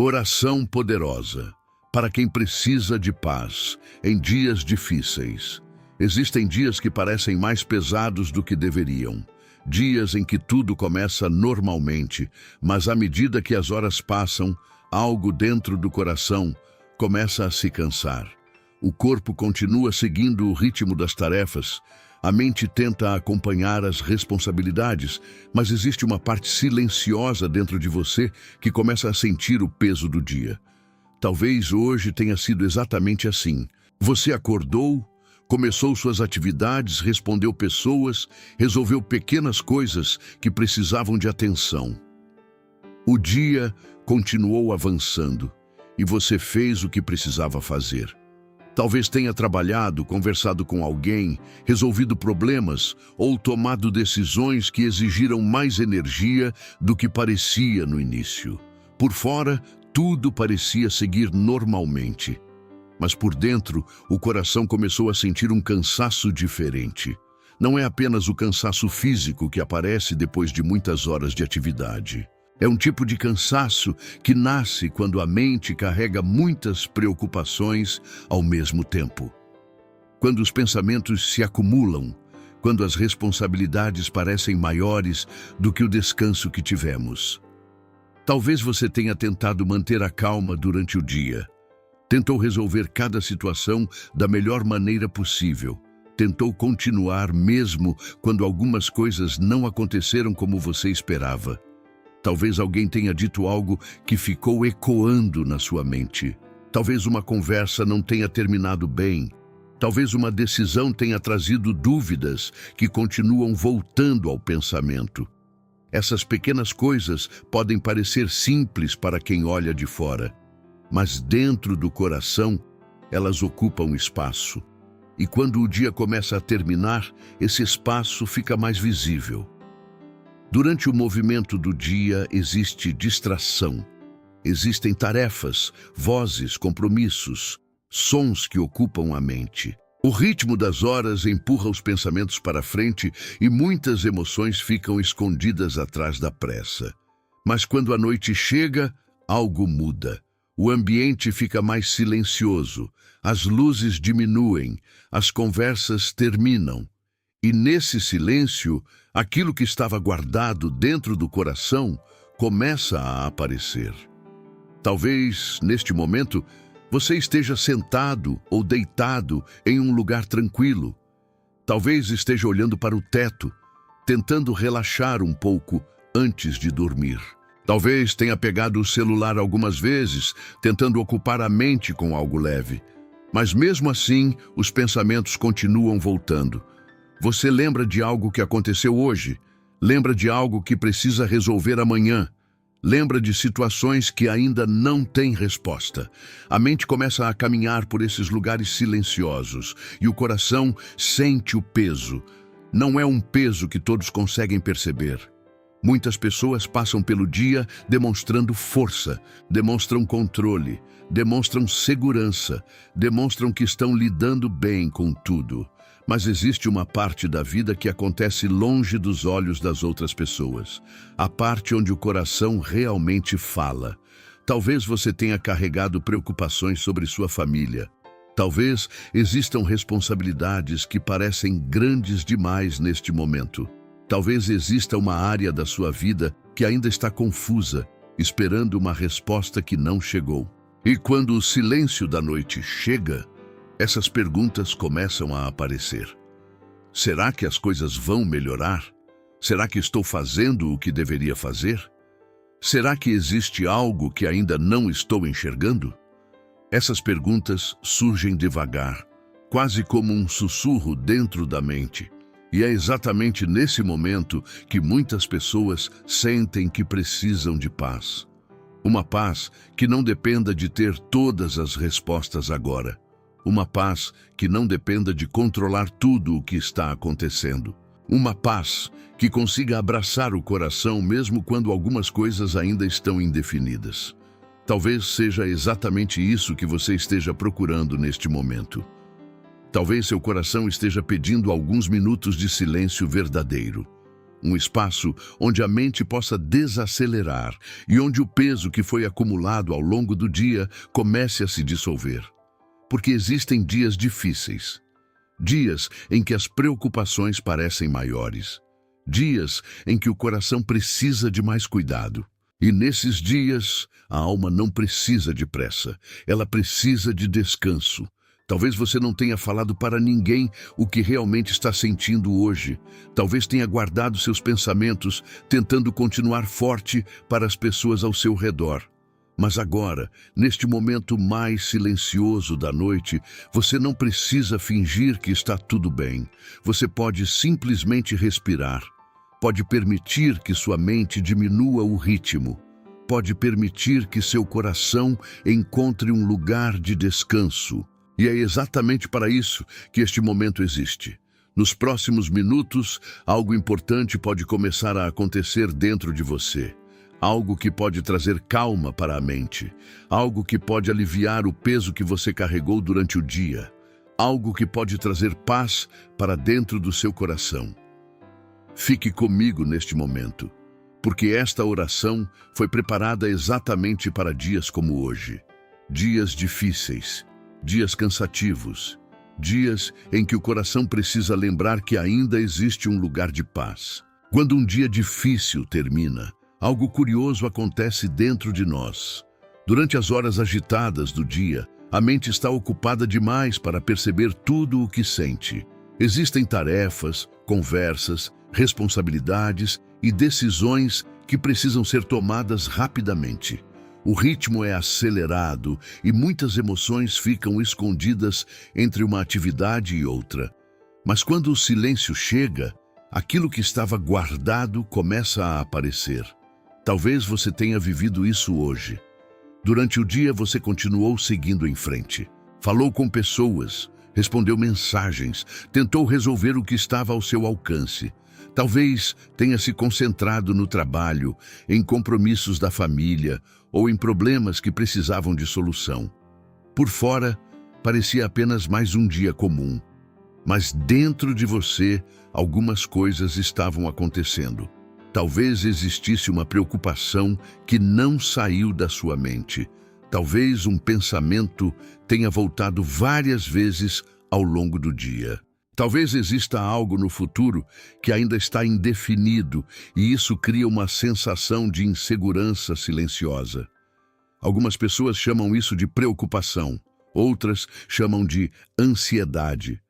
Oração poderosa para quem precisa de paz em dias difíceis. Existem dias que parecem mais pesados do que deveriam. Dias em que tudo começa normalmente, mas à medida que as horas passam, algo dentro do coração começa a se cansar. O corpo continua seguindo o ritmo das tarefas, a mente tenta acompanhar as responsabilidades, mas existe uma parte silenciosa dentro de você que começa a sentir o peso do dia. Talvez hoje tenha sido exatamente assim. Você acordou, começou suas atividades, respondeu pessoas, resolveu pequenas coisas que precisavam de atenção. O dia continuou avançando e você fez o que precisava fazer. Talvez tenha trabalhado, conversado com alguém, resolvido problemas ou tomado decisões que exigiram mais energia do que parecia no início. Por fora, tudo parecia seguir normalmente. Mas por dentro, o coração começou a sentir um cansaço diferente. Não é apenas o cansaço físico que aparece depois de muitas horas de atividade. É um tipo de cansaço que nasce quando a mente carrega muitas preocupações ao mesmo tempo. Quando os pensamentos se acumulam, quando as responsabilidades parecem maiores do que o descanso que tivemos. Talvez você tenha tentado manter a calma durante o dia. Tentou resolver cada situação da melhor maneira possível. Tentou continuar mesmo quando algumas coisas não aconteceram como você esperava. Talvez alguém tenha dito algo que ficou ecoando na sua mente. Talvez uma conversa não tenha terminado bem. Talvez uma decisão tenha trazido dúvidas que continuam voltando ao pensamento. Essas pequenas coisas podem parecer simples para quem olha de fora, mas dentro do coração elas ocupam espaço. E quando o dia começa a terminar, esse espaço fica mais visível. Durante o movimento do dia existe distração. Existem tarefas, vozes, compromissos, sons que ocupam a mente. O ritmo das horas empurra os pensamentos para frente e muitas emoções ficam escondidas atrás da pressa. Mas quando a noite chega, algo muda. O ambiente fica mais silencioso, as luzes diminuem, as conversas terminam. E nesse silêncio, aquilo que estava guardado dentro do coração começa a aparecer. Talvez, neste momento, você esteja sentado ou deitado em um lugar tranquilo. Talvez esteja olhando para o teto, tentando relaxar um pouco antes de dormir. Talvez tenha pegado o celular algumas vezes, tentando ocupar a mente com algo leve. Mas mesmo assim, os pensamentos continuam voltando. Você lembra de algo que aconteceu hoje, lembra de algo que precisa resolver amanhã, lembra de situações que ainda não têm resposta. A mente começa a caminhar por esses lugares silenciosos e o coração sente o peso. Não é um peso que todos conseguem perceber. Muitas pessoas passam pelo dia demonstrando força, demonstram controle, demonstram segurança, demonstram que estão lidando bem com tudo. Mas existe uma parte da vida que acontece longe dos olhos das outras pessoas. A parte onde o coração realmente fala. Talvez você tenha carregado preocupações sobre sua família. Talvez existam responsabilidades que parecem grandes demais neste momento. Talvez exista uma área da sua vida que ainda está confusa, esperando uma resposta que não chegou. E quando o silêncio da noite chega, essas perguntas começam a aparecer. Será que as coisas vão melhorar? Será que estou fazendo o que deveria fazer? Será que existe algo que ainda não estou enxergando? Essas perguntas surgem devagar, quase como um sussurro dentro da mente. E é exatamente nesse momento que muitas pessoas sentem que precisam de paz. Uma paz que não dependa de ter todas as respostas agora. Uma paz que não dependa de controlar tudo o que está acontecendo. Uma paz que consiga abraçar o coração mesmo quando algumas coisas ainda estão indefinidas. Talvez seja exatamente isso que você esteja procurando neste momento. Talvez seu coração esteja pedindo alguns minutos de silêncio verdadeiro. um espaço onde a mente possa desacelerar e onde o peso que foi acumulado ao longo do dia comece a se dissolver. Porque existem dias difíceis, dias em que as preocupações parecem maiores, dias em que o coração precisa de mais cuidado. E nesses dias, a alma não precisa de pressa, ela precisa de descanso. Talvez você não tenha falado para ninguém o que realmente está sentindo hoje. Talvez tenha guardado seus pensamentos, tentando continuar forte para as pessoas ao seu redor. Mas agora, neste momento mais silencioso da noite, você não precisa fingir que está tudo bem. Você pode simplesmente respirar. Pode permitir que sua mente diminua o ritmo. Pode permitir que seu coração encontre um lugar de descanso. E é exatamente para isso que este momento existe. Nos próximos minutos, algo importante pode começar a acontecer dentro de você. Algo que pode trazer calma para a mente. Algo que pode aliviar o peso que você carregou durante o dia. Algo que pode trazer paz para dentro do seu coração. Fique comigo neste momento, porque esta oração foi preparada exatamente para dias como hoje. Dias difíceis. Dias cansativos, dias em que o coração precisa lembrar que ainda existe um lugar de paz. Quando um dia difícil termina, algo curioso acontece dentro de nós. Durante as horas agitadas do dia, a mente está ocupada demais para perceber tudo o que sente. Existem tarefas, conversas, responsabilidades e decisões que precisam ser tomadas rapidamente. O ritmo é acelerado e muitas emoções ficam escondidas entre uma atividade e outra. Mas quando o silêncio chega, aquilo que estava guardado começa a aparecer. Talvez você tenha vivido isso hoje. Durante o dia você continuou seguindo em frente. Falou com pessoas, respondeu mensagens, tentou resolver o que estava ao seu alcance. Talvez tenha se concentrado no trabalho, em compromissos da família ou em problemas que precisavam de solução. Por fora, parecia apenas mais um dia comum. Mas dentro de você, algumas coisas estavam acontecendo. Talvez existisse uma preocupação que não saiu da sua mente. Talvez um pensamento tenha voltado várias vezes ao longo do dia. Talvez exista algo no futuro que ainda está indefinido e isso cria uma sensação de insegurança silenciosa. Algumas pessoas chamam isso de preocupação, outras chamam de ansiedade.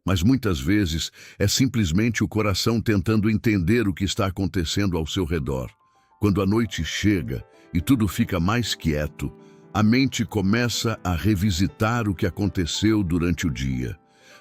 Mas muitas vezes é simplesmente o coração tentando entender o que está acontecendo ao seu redor. Quando a noite chega e tudo fica mais quieto, a mente começa a revisitar o que aconteceu durante o dia.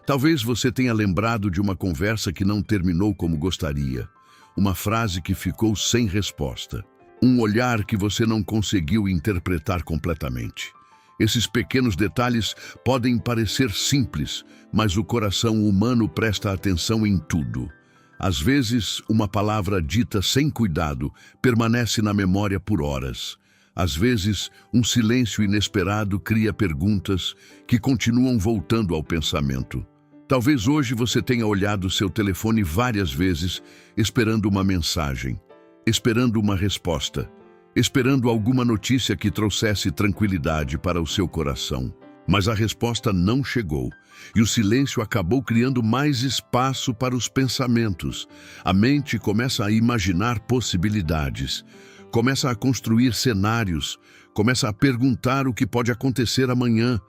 Talvez você tenha lembrado de uma conversa que não terminou como gostaria, uma frase que ficou sem resposta, um olhar que você não conseguiu interpretar completamente. Esses pequenos detalhes podem parecer simples, mas o coração humano presta atenção em tudo. Às vezes, uma palavra dita sem cuidado permanece na memória por horas. Às vezes, um silêncio inesperado cria perguntas que continuam voltando ao pensamento. Talvez hoje você tenha olhado seu telefone várias vezes, esperando uma mensagem, esperando uma resposta, esperando alguma notícia que trouxesse tranquilidade para o seu coração. Mas a resposta não chegou, e o silêncio acabou criando mais espaço para os pensamentos. A mente começa a imaginar possibilidades, começa a construir cenários, começa a perguntar o que pode acontecer amanhã.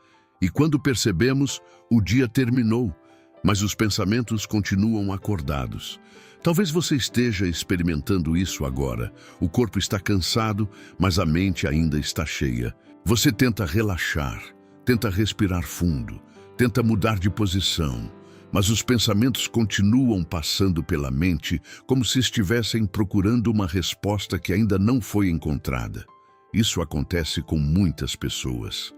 E quando percebemos, o dia terminou, mas os pensamentos continuam acordados. Talvez você esteja experimentando isso agora. O corpo está cansado, mas a mente ainda está cheia. Você tenta relaxar, tenta respirar fundo, tenta mudar de posição, mas os pensamentos continuam passando pela mente como se estivessem procurando uma resposta que ainda não foi encontrada. Isso acontece com muitas pessoas.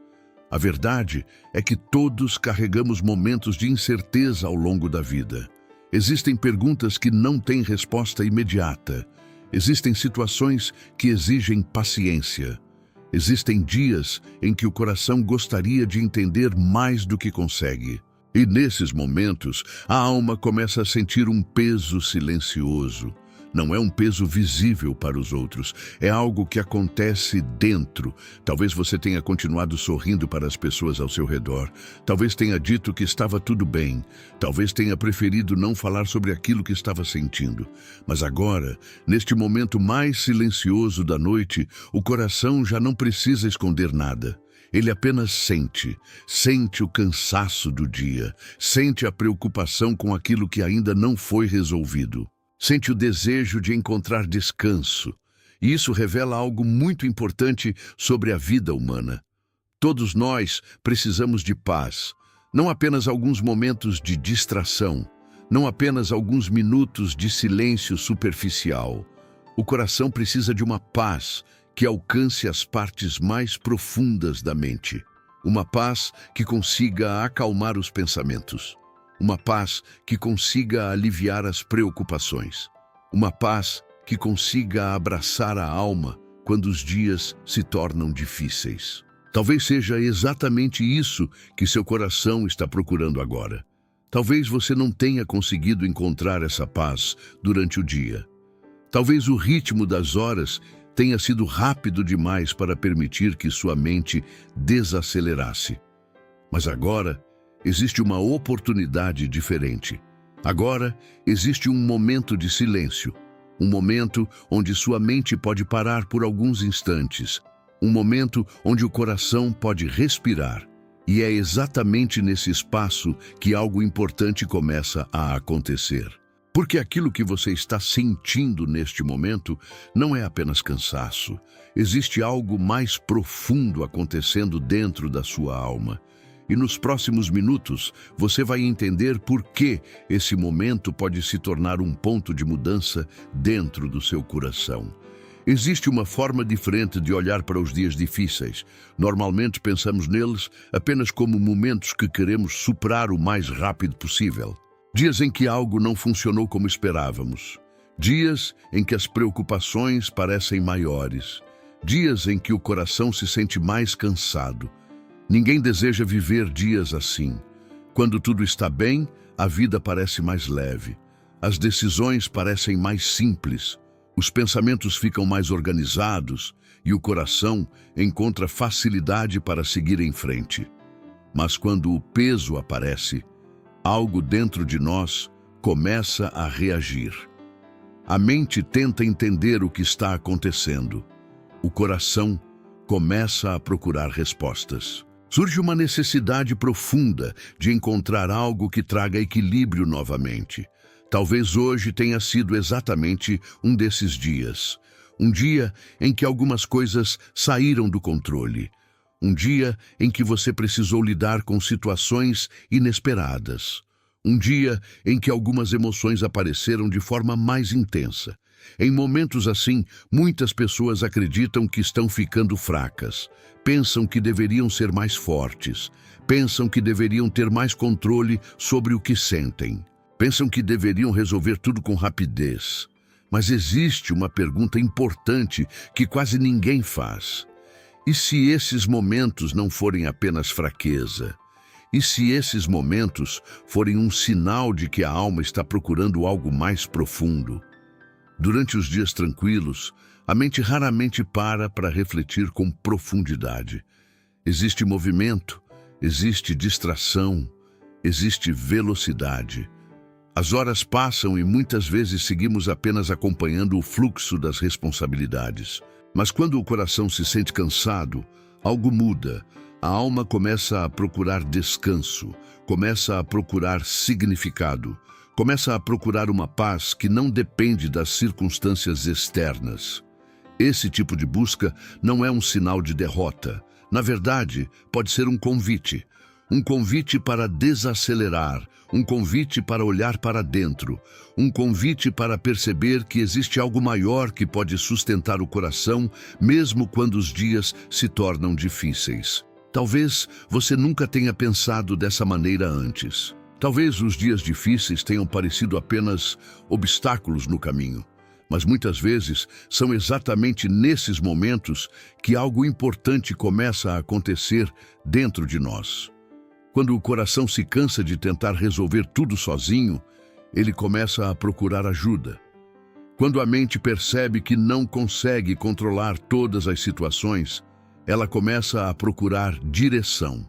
A verdade é que todos carregamos momentos de incerteza ao longo da vida. Existem perguntas que não têm resposta imediata. Existem situações que exigem paciência. Existem dias em que o coração gostaria de entender mais do que consegue. E nesses momentos, a alma começa a sentir um peso silencioso. Não é um peso visível para os outros, é algo que acontece dentro. Talvez você tenha continuado sorrindo para as pessoas ao seu redor. Talvez tenha dito que estava tudo bem. Talvez tenha preferido não falar sobre aquilo que estava sentindo. Mas agora, neste momento mais silencioso da noite, o coração já não precisa esconder nada. Ele apenas sente o cansaço do dia, sente a preocupação com aquilo que ainda não foi resolvido. Sente o desejo de encontrar descanso. E isso revela algo muito importante sobre a vida humana. Todos nós precisamos de paz, não apenas alguns momentos de distração, não apenas alguns minutos de silêncio superficial. O coração precisa de uma paz que alcance as partes mais profundas da mente. Uma paz que consiga acalmar os pensamentos. Uma paz que consiga aliviar as preocupações. Uma paz que consiga abraçar a alma quando os dias se tornam difíceis. Talvez seja exatamente isso que seu coração está procurando agora. Talvez você não tenha conseguido encontrar essa paz durante o dia. Talvez o ritmo das horas tenha sido rápido demais para permitir que sua mente desacelerasse. Mas agora existe uma oportunidade diferente. Agora existe um momento de silêncio, um momento onde sua mente pode parar por alguns instantes, um momento onde o coração pode respirar. E é exatamente nesse espaço que algo importante começa a acontecer. Porque aquilo que você está sentindo neste momento não é apenas cansaço. Existe algo mais profundo acontecendo dentro da sua alma. E nos próximos minutos, você vai entender por que esse momento pode se tornar um ponto de mudança dentro do seu coração. Existe uma forma diferente de olhar para os dias difíceis. Normalmente pensamos neles apenas como momentos que queremos superar o mais rápido possível. Dias em que algo não funcionou como esperávamos. Dias em que as preocupações parecem maiores. Dias em que o coração se sente mais cansado. Ninguém deseja viver dias assim. Quando tudo está bem, a vida parece mais leve. As decisões parecem mais simples. Os pensamentos ficam mais organizados e o coração encontra facilidade para seguir em frente. Mas quando o peso aparece, algo dentro de nós começa a reagir. A mente tenta entender o que está acontecendo. O coração começa a procurar respostas. Surge uma necessidade profunda de encontrar algo que traga equilíbrio novamente. Talvez hoje tenha sido exatamente um desses dias. Um dia em que algumas coisas saíram do controle. Um dia em que você precisou lidar com situações inesperadas. Um dia em que algumas emoções apareceram de forma mais intensa. Em momentos assim, muitas pessoas acreditam que estão ficando fracas. Pensam que deveriam ser mais fortes. Pensam que deveriam ter mais controle sobre o que sentem. Pensam que deveriam resolver tudo com rapidez. Mas existe uma pergunta importante que quase ninguém faz. E se esses momentos não forem apenas fraqueza? E se esses momentos forem um sinal de que a alma está procurando algo mais profundo? Durante os dias tranquilos, a mente raramente para refletir com profundidade. Existe movimento, existe distração, existe velocidade. As horas passam e muitas vezes seguimos apenas acompanhando o fluxo das responsabilidades. Mas quando o coração se sente cansado, algo muda. A alma começa a procurar descanso, começa a procurar significado, começa a procurar uma paz que não depende das circunstâncias externas. Esse tipo de busca não é um sinal de derrota. Na verdade, pode ser um convite para desacelerar, um convite para olhar para dentro, um convite para perceber que existe algo maior que pode sustentar o coração, mesmo quando os dias se tornam difíceis. Talvez você nunca tenha pensado dessa maneira antes. Talvez os dias difíceis tenham parecido apenas obstáculos no caminho. Mas muitas vezes são exatamente nesses momentos que algo importante começa a acontecer dentro de nós. Quando o coração se cansa de tentar resolver tudo sozinho, ele começa a procurar ajuda. Quando a mente percebe que não consegue controlar todas as situações, ela começa a procurar direção.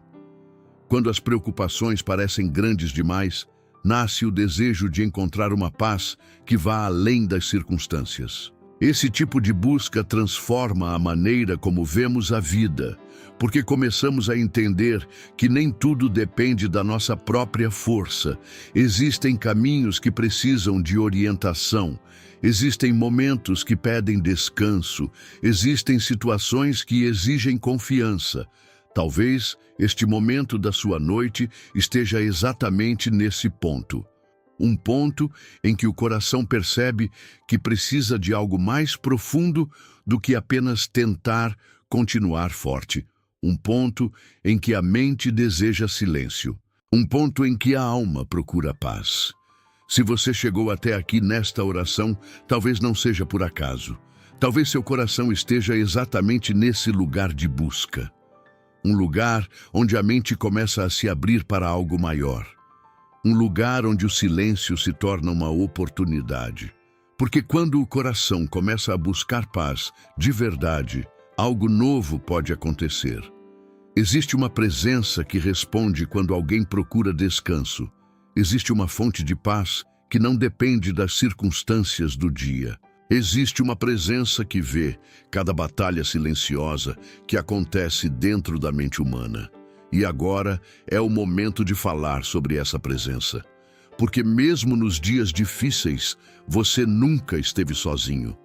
Quando as preocupações parecem grandes demais, nasce o desejo de encontrar uma paz que vá além das circunstâncias. Esse tipo de busca transforma a maneira como vemos a vida, porque começamos a entender que nem tudo depende da nossa própria força. Existem caminhos que precisam de orientação, existem momentos que pedem descanso, existem situações que exigem confiança. Talvez este momento da sua noite esteja exatamente nesse ponto. Um ponto em que o coração percebe que precisa de algo mais profundo do que apenas tentar continuar forte. Um ponto em que a mente deseja silêncio. Um ponto em que a alma procura paz. Se você chegou até aqui nesta oração, talvez não seja por acaso. Talvez seu coração esteja exatamente nesse lugar de busca. Um lugar onde a mente começa a se abrir para algo maior. Um lugar onde o silêncio se torna uma oportunidade. Porque quando o coração começa a buscar paz, de verdade, algo novo pode acontecer. Existe uma presença que responde quando alguém procura descanso. Existe uma fonte de paz que não depende das circunstâncias do dia. Existe uma presença que vê cada batalha silenciosa que acontece dentro da mente humana. E agora é o momento de falar sobre essa presença. Porque mesmo nos dias difíceis, você nunca esteve sozinho.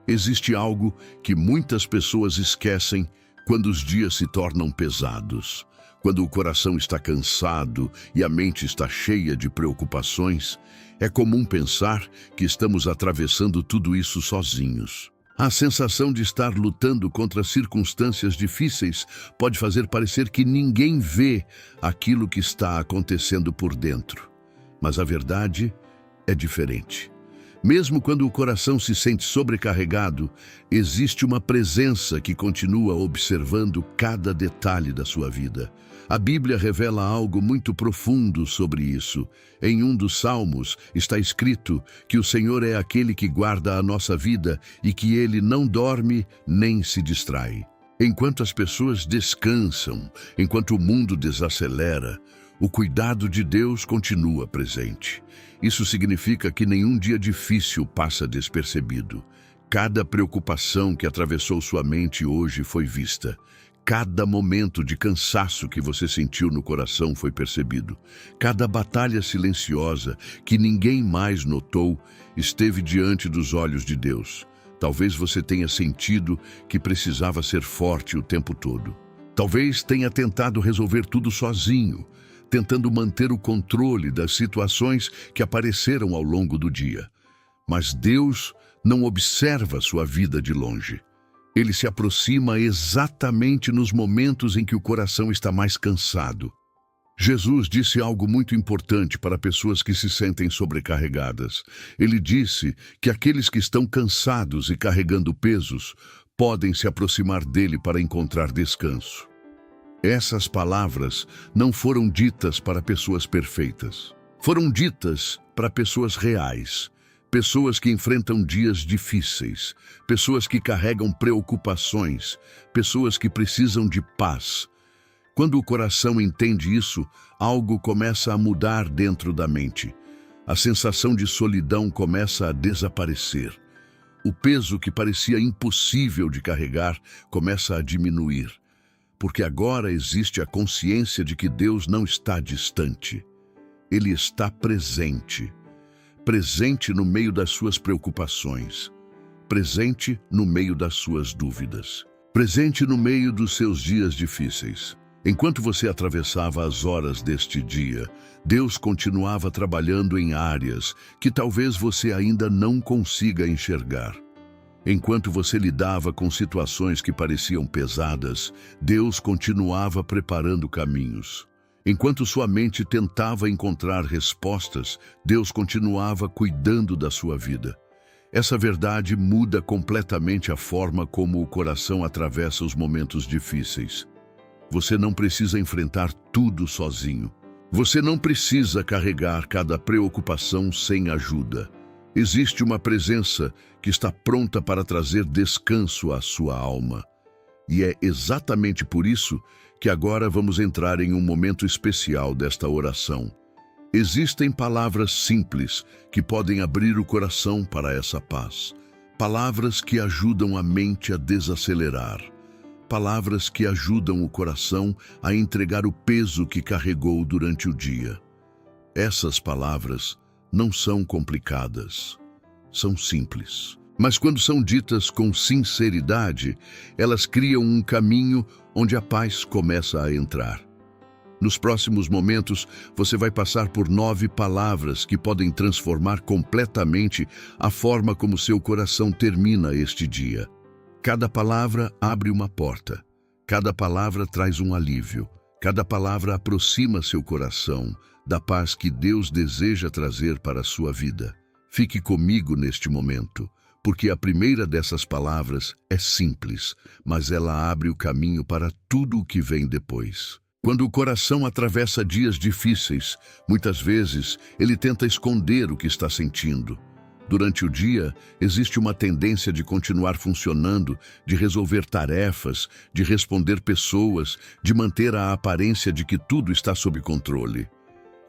Existe algo que muitas pessoas esquecem quando os dias se tornam pesados. Quando o coração está cansado e a mente está cheia de preocupações, é comum pensar que estamos atravessando tudo isso sozinhos. A sensação de estar lutando contra circunstâncias difíceis pode fazer parecer que ninguém vê aquilo que está acontecendo por dentro. Mas a verdade é diferente. Mesmo quando o coração se sente sobrecarregado, existe uma presença que continua observando cada detalhe da sua vida. A Bíblia revela algo muito profundo sobre isso. Em um dos Salmos está escrito que o Senhor é aquele que guarda a nossa vida e que Ele não dorme nem se distrai. Enquanto as pessoas descansam, enquanto o mundo desacelera, o cuidado de Deus continua presente. Isso significa que nenhum dia difícil passa despercebido. Cada preocupação que atravessou sua mente hoje foi vista. Cada momento de cansaço que você sentiu no coração foi percebido. Cada batalha silenciosa que ninguém mais notou esteve diante dos olhos de Deus. Talvez você tenha sentido que precisava ser forte o tempo todo. Talvez tenha tentado resolver tudo sozinho, tentando manter o controle das situações que apareceram ao longo do dia. Mas Deus não observa sua vida de longe. Ele se aproxima exatamente nos momentos em que o coração está mais cansado. Jesus disse algo muito importante para pessoas que se sentem sobrecarregadas. Ele disse que aqueles que estão cansados e carregando pesos podem se aproximar dele para encontrar descanso. Essas palavras não foram ditas para pessoas perfeitas. Foram ditas para pessoas reais. Pessoas que enfrentam dias difíceis, pessoas que carregam preocupações, pessoas que precisam de paz. Quando o coração entende isso, algo começa a mudar dentro da mente. A sensação de solidão começa a desaparecer. O peso que parecia impossível de carregar começa a diminuir, porque agora existe a consciência de que Deus não está distante. Ele está presente. Presente no meio das suas preocupações, presente no meio das suas dúvidas, presente no meio dos seus dias difíceis. Enquanto você atravessava as horas deste dia, Deus continuava trabalhando em áreas que talvez você ainda não consiga enxergar. Enquanto você lidava com situações que pareciam pesadas, Deus continuava preparando caminhos. Enquanto sua mente tentava encontrar respostas, Deus continuava cuidando da sua vida. Essa verdade muda completamente a forma como o coração atravessa os momentos difíceis. Você não precisa enfrentar tudo sozinho. Você não precisa carregar cada preocupação sem ajuda. Existe uma presença que está pronta para trazer descanso à sua alma. E é exatamente por isso que agora vamos entrar em um momento especial desta oração. Existem palavras simples que podem abrir o coração para essa paz. Palavras que ajudam a mente a desacelerar. Palavras que ajudam o coração a entregar o peso que carregou durante o dia. Essas palavras não são complicadas, são simples. Mas quando são ditas com sinceridade, elas criam um caminho onde a paz começa a entrar. Nos próximos momentos, você vai passar por 9 palavras que podem transformar completamente a forma como seu coração termina este dia. Cada palavra abre uma porta. Cada palavra traz um alívio. Cada palavra aproxima seu coração da paz que Deus deseja trazer para a sua vida. Fique comigo neste momento, porque a primeira dessas palavras é simples, mas ela abre o caminho para tudo o que vem depois. Quando o coração atravessa dias difíceis, muitas vezes ele tenta esconder o que está sentindo. Durante o dia, existe uma tendência de continuar funcionando, de resolver tarefas, de responder pessoas, de manter a aparência de que tudo está sob controle.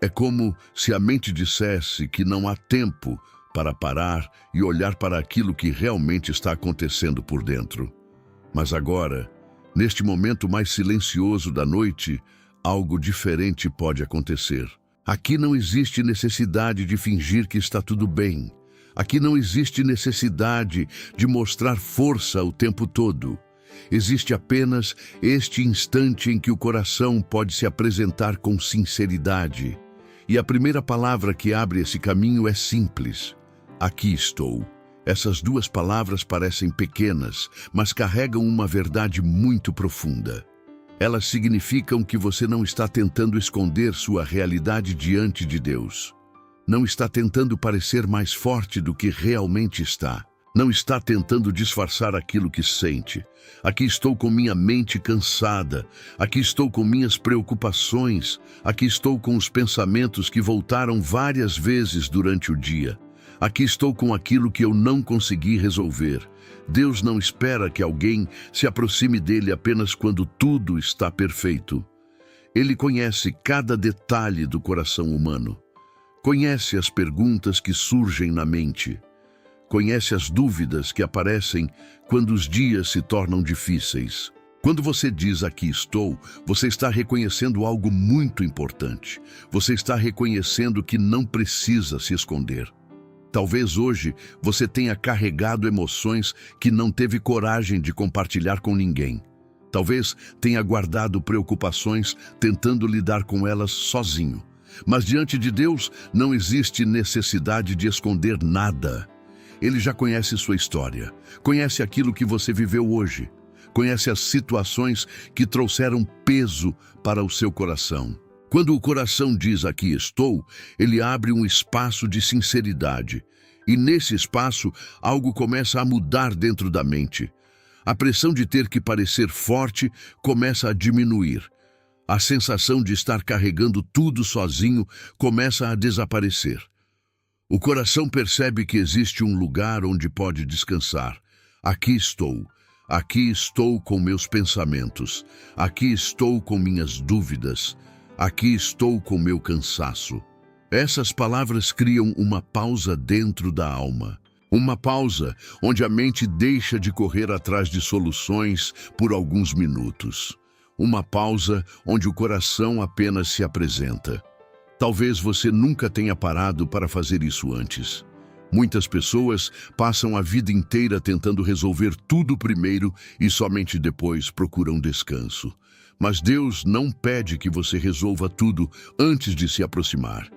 É como se a mente dissesse que não há tempo para parar e olhar para aquilo que realmente está acontecendo por dentro. Mas agora, neste momento mais silencioso da noite, algo diferente pode acontecer. Aqui não existe necessidade de fingir que está tudo bem. Aqui não existe necessidade de mostrar força o tempo todo. Existe apenas este instante em que o coração pode se apresentar com sinceridade. E a primeira palavra que abre esse caminho é simples. Aqui estou. Essas 2 palavras parecem pequenas, mas carregam uma verdade muito profunda. Elas significam que você não está tentando esconder sua realidade diante de Deus. Não está tentando parecer mais forte do que realmente está. Não está tentando disfarçar aquilo que sente. Aqui estou com minha mente cansada. Aqui estou com minhas preocupações. Aqui estou com os pensamentos que voltaram várias vezes durante o dia. Aqui estou com aquilo que eu não consegui resolver. Deus não espera que alguém se aproxime dele apenas quando tudo está perfeito. Ele conhece cada detalhe do coração humano. Conhece as perguntas que surgem na mente. Conhece as dúvidas que aparecem quando os dias se tornam difíceis. Quando você diz aqui estou, você está reconhecendo algo muito importante. Você está reconhecendo que não precisa se esconder. Talvez hoje você tenha carregado emoções que não teve coragem de compartilhar com ninguém. Talvez tenha guardado preocupações tentando lidar com elas sozinho. Mas diante de Deus não existe necessidade de esconder nada. Ele já conhece sua história, conhece aquilo que você viveu hoje, conhece as situações que trouxeram peso para o seu coração. Quando o coração diz aqui estou, ele abre um espaço de sinceridade. E nesse espaço, algo começa a mudar dentro da mente. A pressão de ter que parecer forte começa a diminuir. A sensação de estar carregando tudo sozinho começa a desaparecer. O coração percebe que existe um lugar onde pode descansar. Aqui estou com meus pensamentos, aqui estou com minhas dúvidas, aqui estou com meu cansaço. Essas palavras criam uma pausa dentro da alma. Uma pausa onde a mente deixa de correr atrás de soluções por alguns minutos. Uma pausa onde o coração apenas se apresenta. Talvez você nunca tenha parado para fazer isso antes. Muitas pessoas passam a vida inteira tentando resolver tudo primeiro e somente depois procuram descanso. Mas Deus não pede que você resolva tudo antes de se aproximar.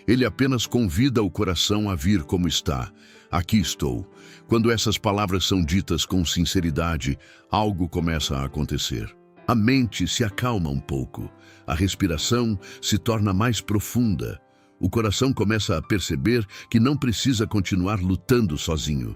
Ele apenas convida o coração a vir como está. Aqui estou. Quando essas palavras são ditas com sinceridade, algo começa a acontecer. A mente se acalma um pouco, a respiração se torna mais profunda. O coração começa a perceber que não precisa continuar lutando sozinho.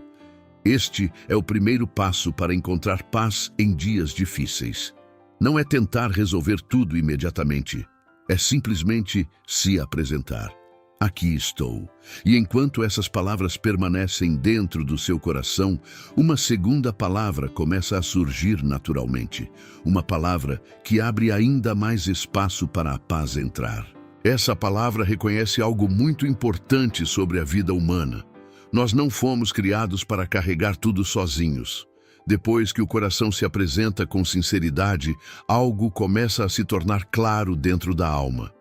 Este é o primeiro passo para encontrar paz em dias difíceis. Não é tentar resolver tudo imediatamente, é simplesmente se apresentar. aqui estou. E enquanto essas palavras permanecem dentro do seu coração, uma segunda palavra começa a surgir naturalmente. Uma palavra que abre ainda mais espaço para a paz entrar. Essa palavra reconhece algo muito importante sobre a vida humana. Nós não fomos criados para carregar tudo sozinhos. Depois que o coração se apresenta com sinceridade, algo começa a se tornar claro dentro da alma.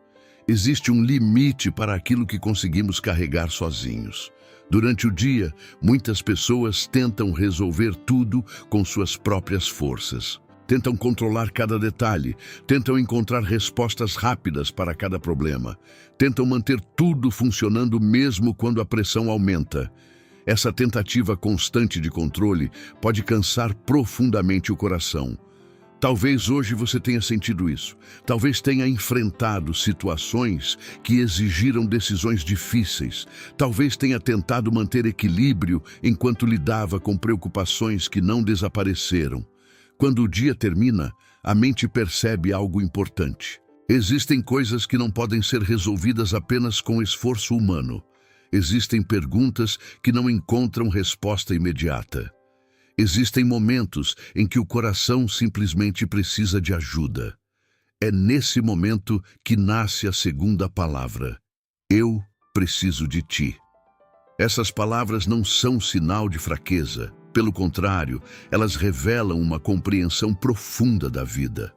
Existe um limite para aquilo que conseguimos carregar sozinhos. Durante o dia, muitas pessoas tentam resolver tudo com suas próprias forças. Tentam controlar cada detalhe, tentam encontrar respostas rápidas para cada problema. Tentam manter tudo funcionando mesmo quando a pressão aumenta. Essa tentativa constante de controle pode cansar profundamente o coração. Talvez hoje você tenha sentido isso. Talvez tenha enfrentado situações que exigiram decisões difíceis. Talvez tenha tentado manter equilíbrio enquanto lidava com preocupações que não desapareceram. Quando o dia termina, a mente percebe algo importante. Existem coisas que não podem ser resolvidas apenas com esforço humano. Existem perguntas que não encontram resposta imediata. Existem momentos em que o coração simplesmente precisa de ajuda. É nesse momento que nasce a segunda palavra. Eu preciso de ti. Essas palavras não são sinal de fraqueza. Pelo contrário, elas revelam uma compreensão profunda da vida.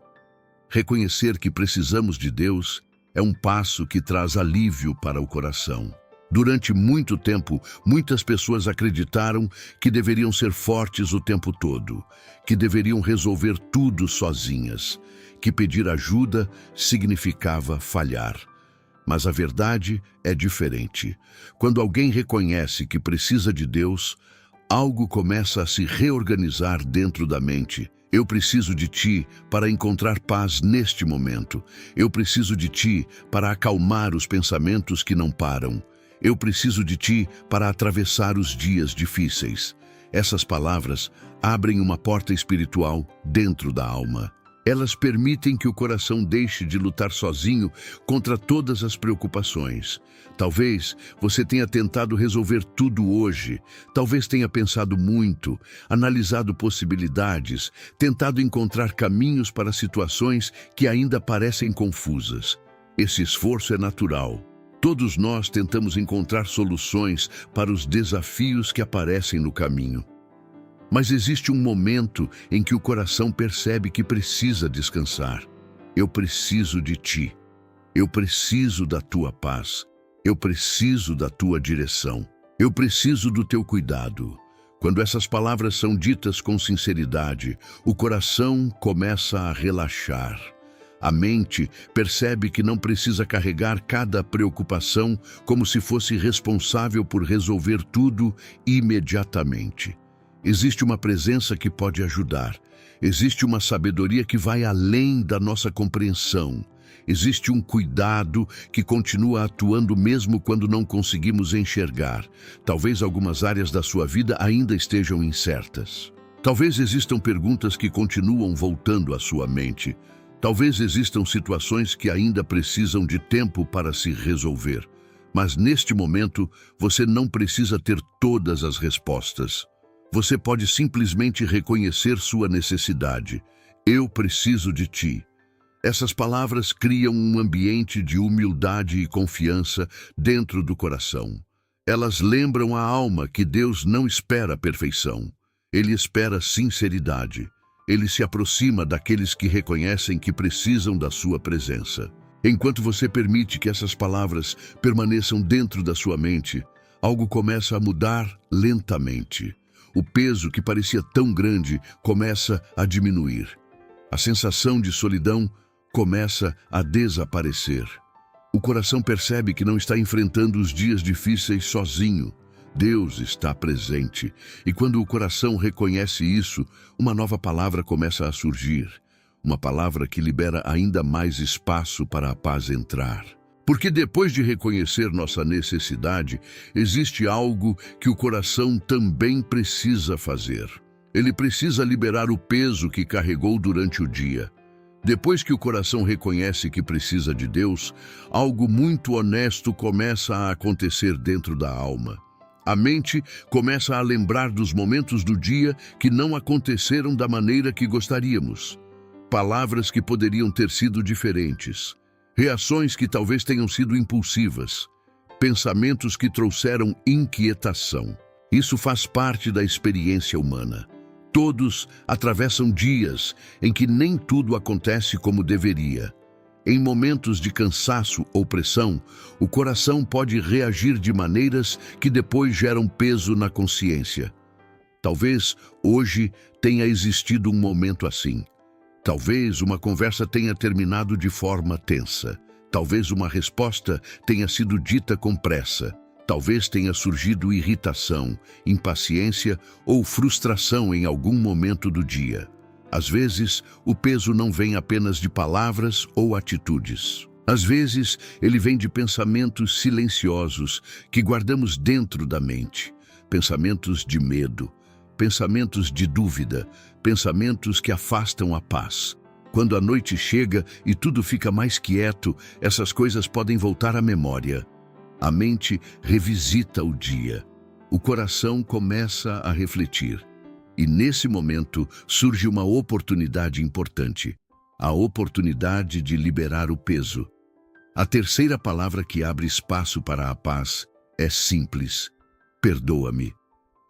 Reconhecer que precisamos de Deus é um passo que traz alívio para o coração. Durante muito tempo, muitas pessoas acreditaram que deveriam ser fortes o tempo todo, que deveriam resolver tudo sozinhas, que pedir ajuda significava falhar. Mas a verdade é diferente. Quando alguém reconhece que precisa de Deus, algo começa a se reorganizar dentro da mente. Eu preciso de ti para encontrar paz neste momento. Eu preciso de ti para acalmar os pensamentos que não param. Eu preciso de ti para atravessar os dias difíceis. Essas palavras abrem uma porta espiritual dentro da alma. Elas permitem que o coração deixe de lutar sozinho contra todas as preocupações. Talvez você tenha tentado resolver tudo hoje. Talvez tenha pensado muito, analisado possibilidades, tentado encontrar caminhos para situações que ainda parecem confusas. Esse esforço é natural. Todos nós tentamos encontrar soluções para os desafios que aparecem no caminho. Mas existe um momento em que o coração percebe que precisa descansar. Eu preciso de ti. Eu preciso da tua paz. Eu preciso da tua direção. Eu preciso do teu cuidado. Quando essas palavras são ditas com sinceridade, o coração começa a relaxar. A mente percebe que não precisa carregar cada preocupação como se fosse responsável por resolver tudo imediatamente. Existe uma presença que pode ajudar. Existe uma sabedoria que vai além da nossa compreensão. Existe um cuidado que continua atuando mesmo quando não conseguimos enxergar. Talvez algumas áreas da sua vida ainda estejam incertas. Talvez existam perguntas que continuam voltando à sua mente. Talvez existam situações que ainda precisam de tempo para se resolver. Mas neste momento, você não precisa ter todas as respostas. Você pode simplesmente reconhecer sua necessidade. Eu preciso de ti. Essas palavras criam um ambiente de humildade e confiança dentro do coração. Elas lembram a alma que Deus não espera perfeição. Ele espera sinceridade. Ele se aproxima daqueles que reconhecem que precisam da sua presença. Enquanto você permite que essas palavras permaneçam dentro da sua mente, algo começa a mudar lentamente. O peso que parecia tão grande começa a diminuir. A sensação de solidão começa a desaparecer. O coração percebe que não está enfrentando os dias difíceis sozinho. Deus está presente. E quando o coração reconhece isso, uma nova palavra começa a surgir. Uma palavra que libera ainda mais espaço para a paz entrar. Porque depois de reconhecer nossa necessidade, existe algo que o coração também precisa fazer. Ele precisa liberar o peso que carregou durante o dia. Depois que o coração reconhece que precisa de Deus, algo muito honesto começa a acontecer dentro da alma. A mente começa a lembrar dos momentos do dia que não aconteceram da maneira que gostaríamos. Palavras que poderiam ter sido diferentes. Reações que talvez tenham sido impulsivas. Pensamentos que trouxeram inquietação. Isso faz parte da experiência humana. Todos atravessam dias em que nem tudo acontece como deveria. Em momentos de cansaço ou pressão, o coração pode reagir de maneiras que depois geram peso na consciência. Talvez hoje tenha existido um momento assim. Talvez uma conversa tenha terminado de forma tensa. Talvez uma resposta tenha sido dita com pressa. Talvez tenha surgido irritação, impaciência ou frustração em algum momento do dia. Às vezes, o peso não vem apenas de palavras ou atitudes. Às vezes, ele vem de pensamentos silenciosos que guardamos dentro da mente. Pensamentos de medo, pensamentos de dúvida, pensamentos que afastam a paz. Quando a noite chega e tudo fica mais quieto, essas coisas podem voltar à memória. A mente revisita o dia. O coração começa a refletir. E nesse momento surge uma oportunidade importante. A oportunidade de liberar o peso. A terceira palavra que abre espaço para a paz é simples. Perdoa-me.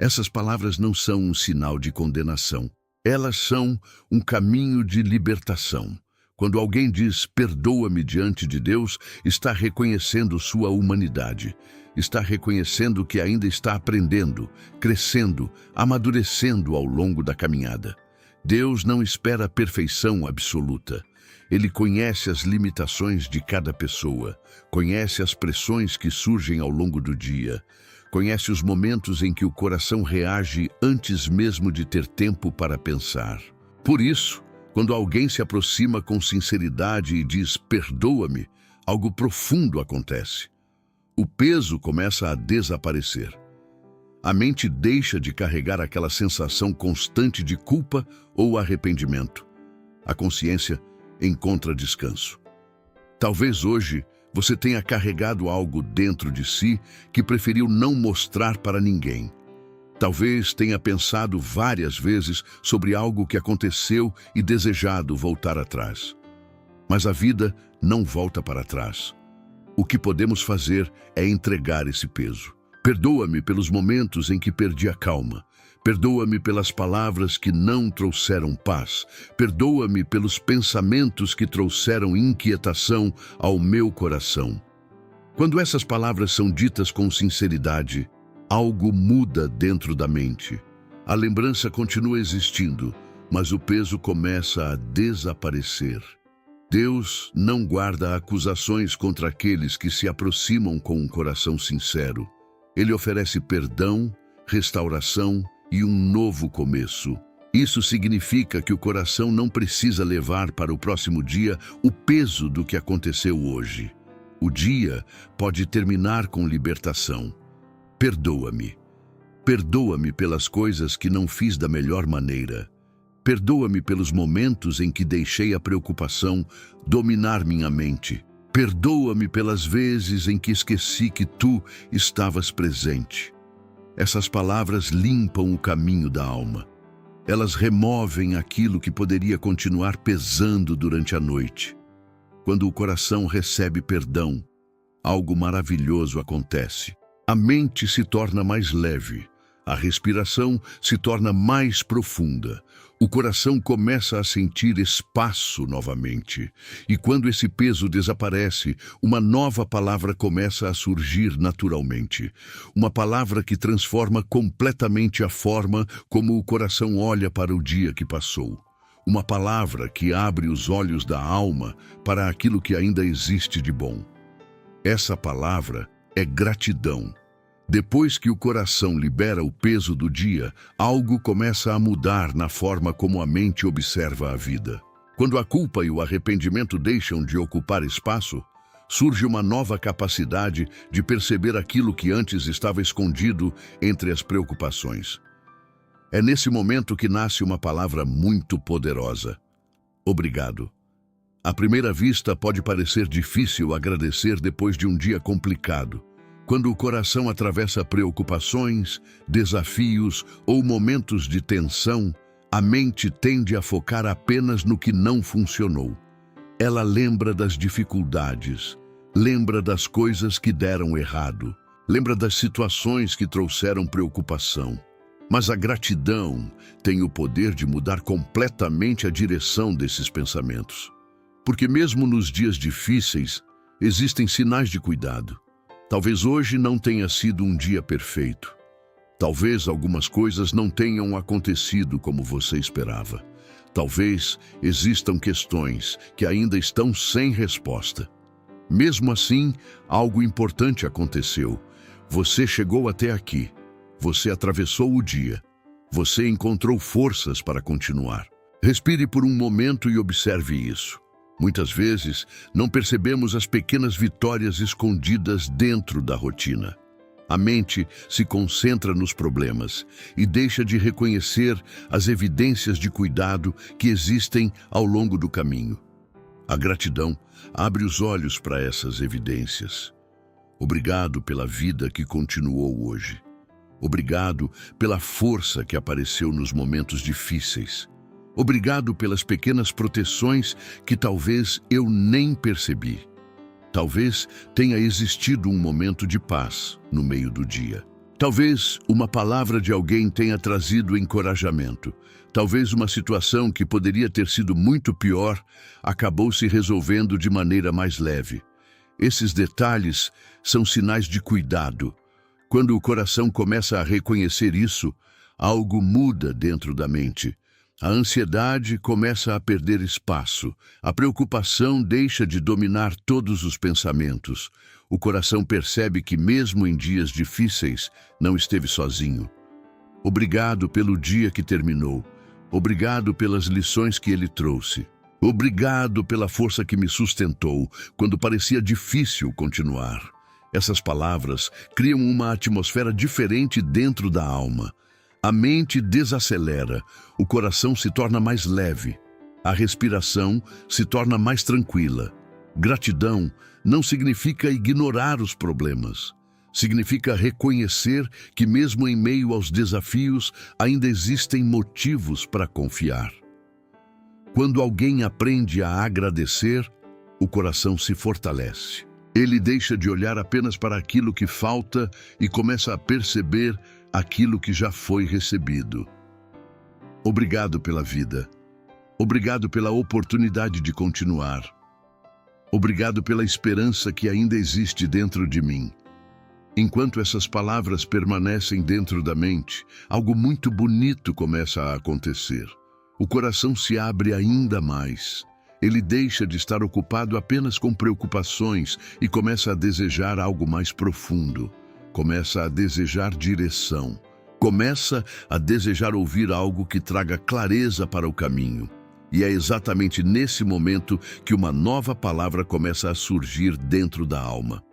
Essas palavras não são um sinal de condenação. Elas são um caminho de libertação. Quando alguém diz perdoa-me diante de Deus, está reconhecendo sua humanidade. Está reconhecendo que ainda está aprendendo, crescendo, amadurecendo ao longo da caminhada. Deus não espera a perfeição absoluta. Ele conhece as limitações de cada pessoa, conhece as pressões que surgem ao longo do dia, conhece os momentos em que o coração reage antes mesmo de ter tempo para pensar. Por isso, quando alguém se aproxima com sinceridade e diz perdoa-me, algo profundo acontece. O peso começa a desaparecer. A mente deixa de carregar aquela sensação constante de culpa ou arrependimento. A consciência encontra descanso. Talvez hoje você tenha carregado algo dentro de si que preferiu não mostrar para ninguém. Talvez tenha pensado várias vezes sobre algo que aconteceu e desejado voltar atrás. Mas a vida não volta para trás. O que podemos fazer é entregar esse peso. Perdoa-me pelos momentos em que perdi a calma. Perdoa-me pelas palavras que não trouxeram paz. Perdoa-me pelos pensamentos que trouxeram inquietação ao meu coração. Quando essas palavras são ditas com sinceridade, algo muda dentro da mente. A lembrança continua existindo, mas o peso começa a desaparecer. Deus não guarda acusações contra aqueles que se aproximam com um coração sincero. Ele oferece perdão, restauração e um novo começo. Isso significa que o coração não precisa levar para o próximo dia o peso do que aconteceu hoje. O dia pode terminar com libertação. Perdoa-me. Perdoa-me pelas coisas que não fiz da melhor maneira. Perdoa-me pelos momentos em que deixei a preocupação dominar minha mente. Perdoa-me pelas vezes em que esqueci que tu estavas presente. Essas palavras limpam o caminho da alma. Elas removem aquilo que poderia continuar pesando durante a noite. Quando o coração recebe perdão, algo maravilhoso acontece. A mente se torna mais leve, a respiração se torna mais profunda, o coração começa a sentir espaço novamente. E quando esse peso desaparece, uma nova palavra começa a surgir naturalmente. Uma palavra que transforma completamente a forma como o coração olha para o dia que passou. Uma palavra que abre os olhos da alma para aquilo que ainda existe de bom. Essa palavra é gratidão. Depois que o coração libera o peso do dia, algo começa a mudar na forma como a mente observa a vida. Quando a culpa e o arrependimento deixam de ocupar espaço, surge uma nova capacidade de perceber aquilo que antes estava escondido entre as preocupações. É nesse momento que nasce uma palavra muito poderosa. Obrigado. À primeira vista, pode parecer difícil agradecer depois de um dia complicado. Quando o coração atravessa preocupações, desafios ou momentos de tensão, a mente tende a focar apenas no que não funcionou. Ela lembra das dificuldades, lembra das coisas que deram errado, lembra das situações que trouxeram preocupação. Mas a gratidão tem o poder de mudar completamente a direção desses pensamentos. Porque mesmo nos dias difíceis, existem sinais de cuidado. Talvez hoje não tenha sido um dia perfeito. Talvez algumas coisas não tenham acontecido como você esperava. Talvez existam questões que ainda estão sem resposta. Mesmo assim, algo importante aconteceu. Você chegou até aqui. Você atravessou o dia. Você encontrou forças para continuar. Respire por um momento e observe isso. Muitas vezes, não percebemos as pequenas vitórias escondidas dentro da rotina. A mente se concentra nos problemas e deixa de reconhecer as evidências de cuidado que existem ao longo do caminho. A gratidão abre os olhos para essas evidências. Obrigado pela vida que continuou hoje. Obrigado pela força que apareceu nos momentos difíceis. Obrigado pelas pequenas proteções que talvez eu nem percebi. Talvez tenha existido um momento de paz no meio do dia. Talvez uma palavra de alguém tenha trazido encorajamento. Talvez uma situação que poderia ter sido muito pior acabou se resolvendo de maneira mais leve. Esses detalhes são sinais de cuidado. Quando o coração começa a reconhecer isso, algo muda dentro da mente. A ansiedade começa a perder espaço. A preocupação deixa de dominar todos os pensamentos. O coração percebe que, mesmo em dias difíceis, não esteve sozinho. Obrigado pelo dia que terminou. Obrigado pelas lições que ele trouxe. Obrigado pela força que me sustentou quando parecia difícil continuar. Essas palavras criam uma atmosfera diferente dentro da alma. A mente desacelera, o coração se torna mais leve, a respiração se torna mais tranquila. Gratidão não significa ignorar os problemas. Significa reconhecer que mesmo em meio aos desafios ainda existem motivos para confiar. Quando alguém aprende a agradecer, o coração se fortalece. Ele deixa de olhar apenas para aquilo que falta e começa a perceber aquilo que já foi recebido. Obrigado pela vida. Obrigado pela oportunidade de continuar. Obrigado pela esperança que ainda existe dentro de mim. Enquanto essas palavras permanecem dentro da mente, algo muito bonito começa a acontecer. O coração se abre ainda mais. Ele deixa de estar ocupado apenas com preocupações e começa a desejar algo mais profundo. Começa a desejar direção. Começa a desejar ouvir algo que traga clareza para o caminho. E é exatamente nesse momento que uma nova palavra começa a surgir dentro da alma.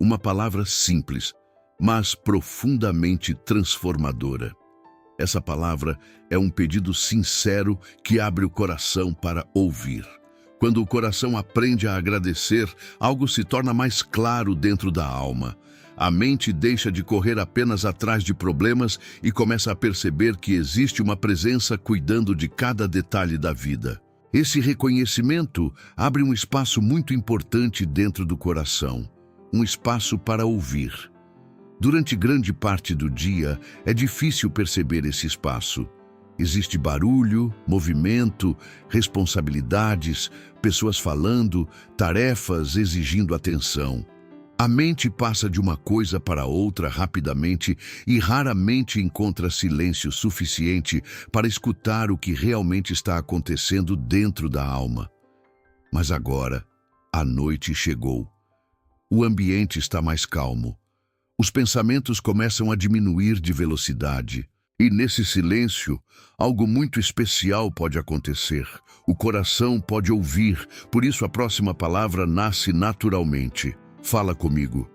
Uma palavra simples, mas profundamente transformadora. Essa palavra é um pedido sincero que abre o coração para ouvir. Quando o coração aprende a agradecer, algo se torna mais claro dentro da alma. A mente deixa de correr apenas atrás de problemas e começa a perceber que existe uma presença cuidando de cada detalhe da vida. Esse reconhecimento abre um espaço muito importante dentro do coração, um espaço para ouvir. Durante grande parte do dia, é difícil perceber esse espaço. Existe barulho, movimento, responsabilidades, pessoas falando, tarefas exigindo atenção. A mente passa de uma coisa para outra rapidamente e raramente encontra silêncio suficiente para escutar o que realmente está acontecendo dentro da alma. Mas agora, a noite chegou. O ambiente está mais calmo. Os pensamentos começam a diminuir de velocidade. E nesse silêncio, algo muito especial pode acontecer. O coração pode ouvir, por isso a próxima palavra nasce naturalmente. Fala comigo.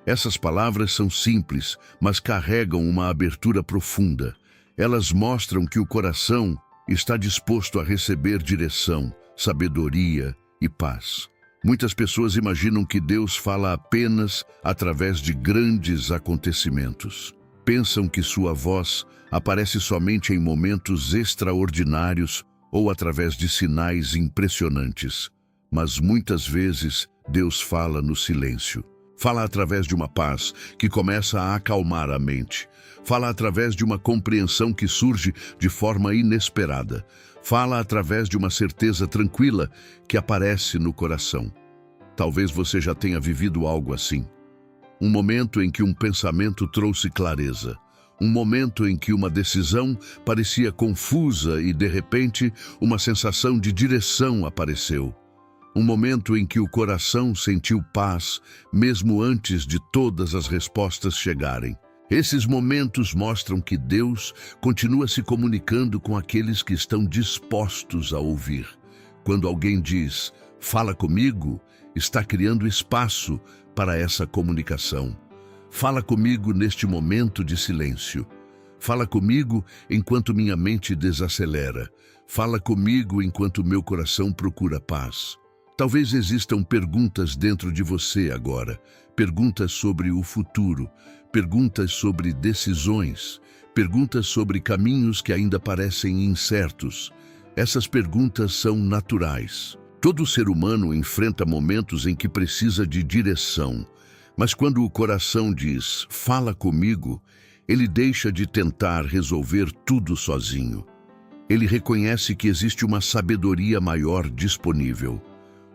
Essas palavras são simples, mas carregam uma abertura profunda. Elas mostram que o coração está disposto a receber direção, sabedoria e paz. Muitas pessoas imaginam que Deus fala apenas através de grandes acontecimentos. Pensam que sua voz aparece somente em momentos extraordinários ou através de sinais impressionantes. Mas muitas vezes Deus fala no silêncio. Fala através de uma paz que começa a acalmar a mente. Fala através de uma compreensão que surge de forma inesperada. Fala através de uma certeza tranquila que aparece no coração. Talvez você já tenha vivido algo assim. Um momento em que um pensamento trouxe clareza. Um momento em que uma decisão parecia confusa e, de repente, uma sensação de direção apareceu. Um momento em que o coração sentiu paz, mesmo antes de todas as respostas chegarem. Esses momentos mostram que Deus continua se comunicando com aqueles que estão dispostos a ouvir. Quando alguém diz, "Fala comigo", está criando espaço para essa comunicação. Fala comigo neste momento de silêncio. Fala comigo enquanto minha mente desacelera. Fala comigo enquanto meu coração procura paz. Talvez existam perguntas dentro de você agora, perguntas sobre o futuro, perguntas sobre decisões, perguntas sobre caminhos que ainda parecem incertos. Essas perguntas são naturais. Todo ser humano enfrenta momentos em que precisa de direção, mas quando o coração diz, "Fala comigo", ele deixa de tentar resolver tudo sozinho. Ele reconhece que existe uma sabedoria maior disponível.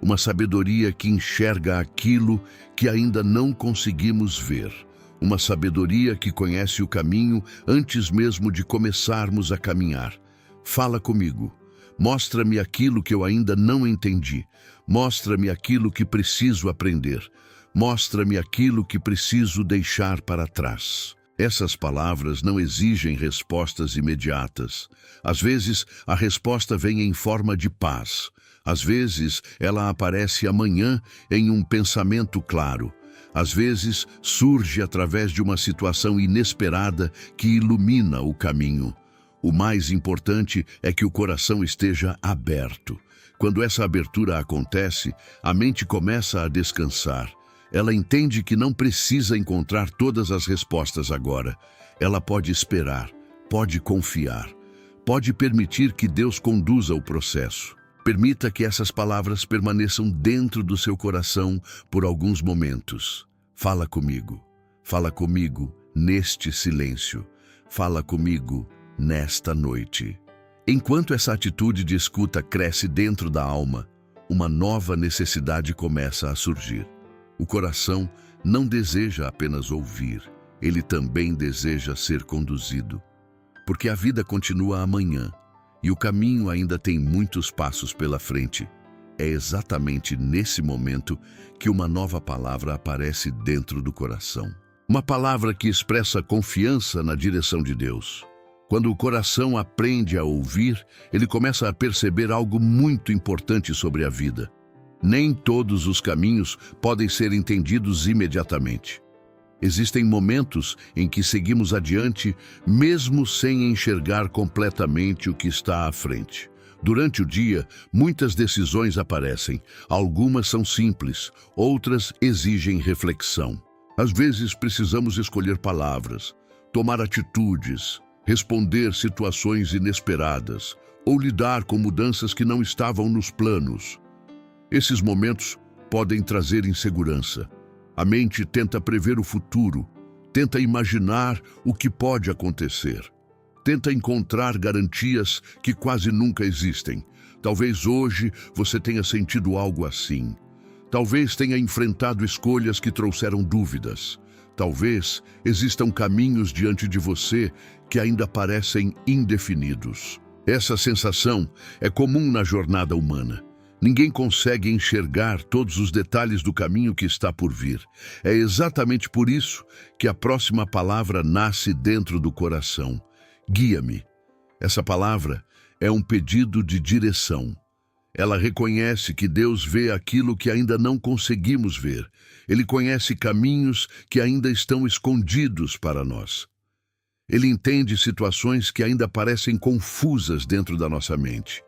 Uma sabedoria que enxerga aquilo que ainda não conseguimos ver. Uma sabedoria que conhece o caminho antes mesmo de começarmos a caminhar. Fala comigo. Mostra-me aquilo que eu ainda não entendi. Mostra-me aquilo que preciso aprender. Mostra-me aquilo que preciso deixar para trás. Essas palavras não exigem respostas imediatas. Às vezes, a resposta vem em forma de paz. Às vezes, ela aparece amanhã em um pensamento claro. Às vezes, surge através de uma situação inesperada que ilumina o caminho. O mais importante é que o coração esteja aberto. Quando essa abertura acontece, a mente começa a descansar. Ela entende que não precisa encontrar todas as respostas agora. Ela pode esperar, pode confiar, pode permitir que Deus conduza o processo. Permita que essas palavras permaneçam dentro do seu coração por alguns momentos. Fala comigo neste silêncio. Fala comigo nesta noite. Enquanto essa atitude de escuta cresce dentro da alma, uma nova necessidade começa a surgir. O coração não deseja apenas ouvir, ele também deseja ser conduzido. Porque a vida continua amanhã e o caminho ainda tem muitos passos pela frente. É exatamente nesse momento que uma nova palavra aparece dentro do coração. Uma palavra que expressa confiança na direção de Deus. Quando o coração aprende a ouvir, ele começa a perceber algo muito importante sobre a vida. Nem todos os caminhos podem ser entendidos imediatamente. Existem momentos em que seguimos adiante, mesmo sem enxergar completamente o que está à frente. Durante o dia, muitas decisões aparecem. Algumas são simples, outras exigem reflexão. Às vezes precisamos escolher palavras, tomar atitudes, responder situações inesperadas ou lidar com mudanças que não estavam nos planos. Esses momentos podem trazer insegurança. A mente tenta prever o futuro, tenta imaginar o que pode acontecer. Tenta encontrar garantias que quase nunca existem. Talvez hoje você tenha sentido algo assim. Talvez tenha enfrentado escolhas que trouxeram dúvidas. Talvez existam caminhos diante de você que ainda parecem indefinidos. Essa sensação é comum na jornada humana. Ninguém consegue enxergar todos os detalhes do caminho que está por vir. É exatamente por isso que a próxima palavra nasce dentro do coração. Guia-me. Essa palavra é um pedido de direção. Ela reconhece que Deus vê aquilo que ainda não conseguimos ver. Ele conhece caminhos que ainda estão escondidos para nós. Ele entende situações que ainda parecem confusas dentro da nossa mente.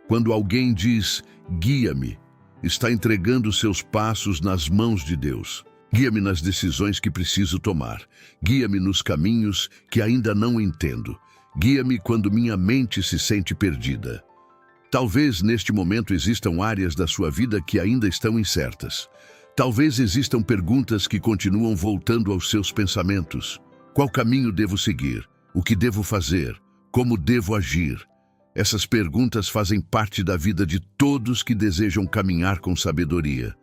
Quando alguém diz, guia-me, está entregando seus passos nas mãos de Deus. Guia-me nas decisões que preciso tomar. Guia-me nos caminhos que ainda não entendo. Guia-me quando minha mente se sente perdida. Talvez neste momento existam áreas da sua vida que ainda estão incertas. Talvez existam perguntas que continuam voltando aos seus pensamentos. Qual caminho devo seguir? O que devo fazer? Como devo agir? Essas perguntas fazem parte da vida de todos que desejam caminhar com sabedoria.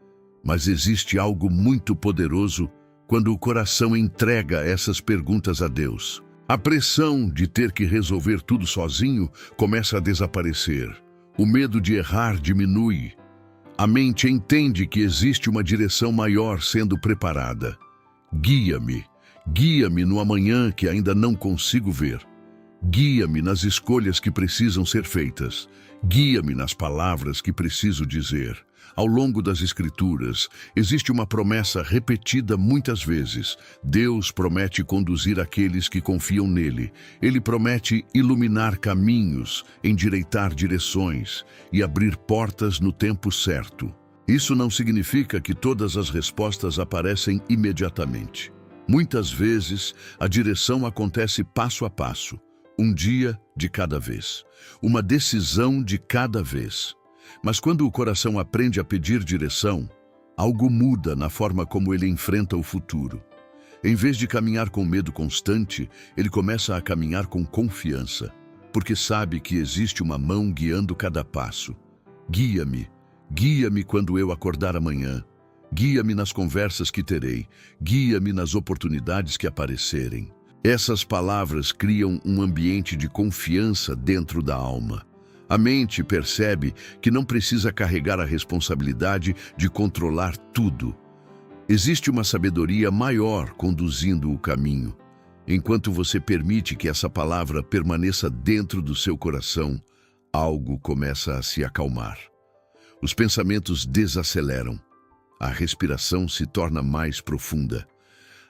Mas existe algo muito poderoso quando o coração entrega essas perguntas a Deus. A pressão de ter que resolver tudo sozinho começa a desaparecer. O medo de errar diminui. A mente entende que existe uma direção maior sendo preparada. Guia-me. Guia-me no amanhã que ainda não consigo ver. Guia-me nas escolhas que precisam ser feitas. Guia-me nas palavras que preciso dizer. Ao longo das Escrituras, existe uma promessa repetida muitas vezes. Deus promete conduzir aqueles que confiam nele. Ele promete iluminar caminhos, endireitar direções e abrir portas no tempo certo. Isso não significa que todas as respostas aparecem imediatamente. Muitas vezes, a direção acontece passo a passo, um dia de cada vez, uma decisão de cada vez. Mas quando o coração aprende a pedir direção, algo muda na forma como ele enfrenta o futuro. Em vez de caminhar com medo constante, ele começa a caminhar com confiança, porque sabe que existe uma mão guiando cada passo. Guia-me, guia-me quando eu acordar amanhã. Guia-me nas conversas que terei. Guia-me nas oportunidades que aparecerem. Essas palavras criam um ambiente de confiança dentro da alma. A mente percebe que não precisa carregar a responsabilidade de controlar tudo. Existe uma sabedoria maior conduzindo o caminho. Enquanto você permite que essa palavra permaneça dentro do seu coração, algo começa a se acalmar. Os pensamentos desaceleram. A respiração se torna mais profunda.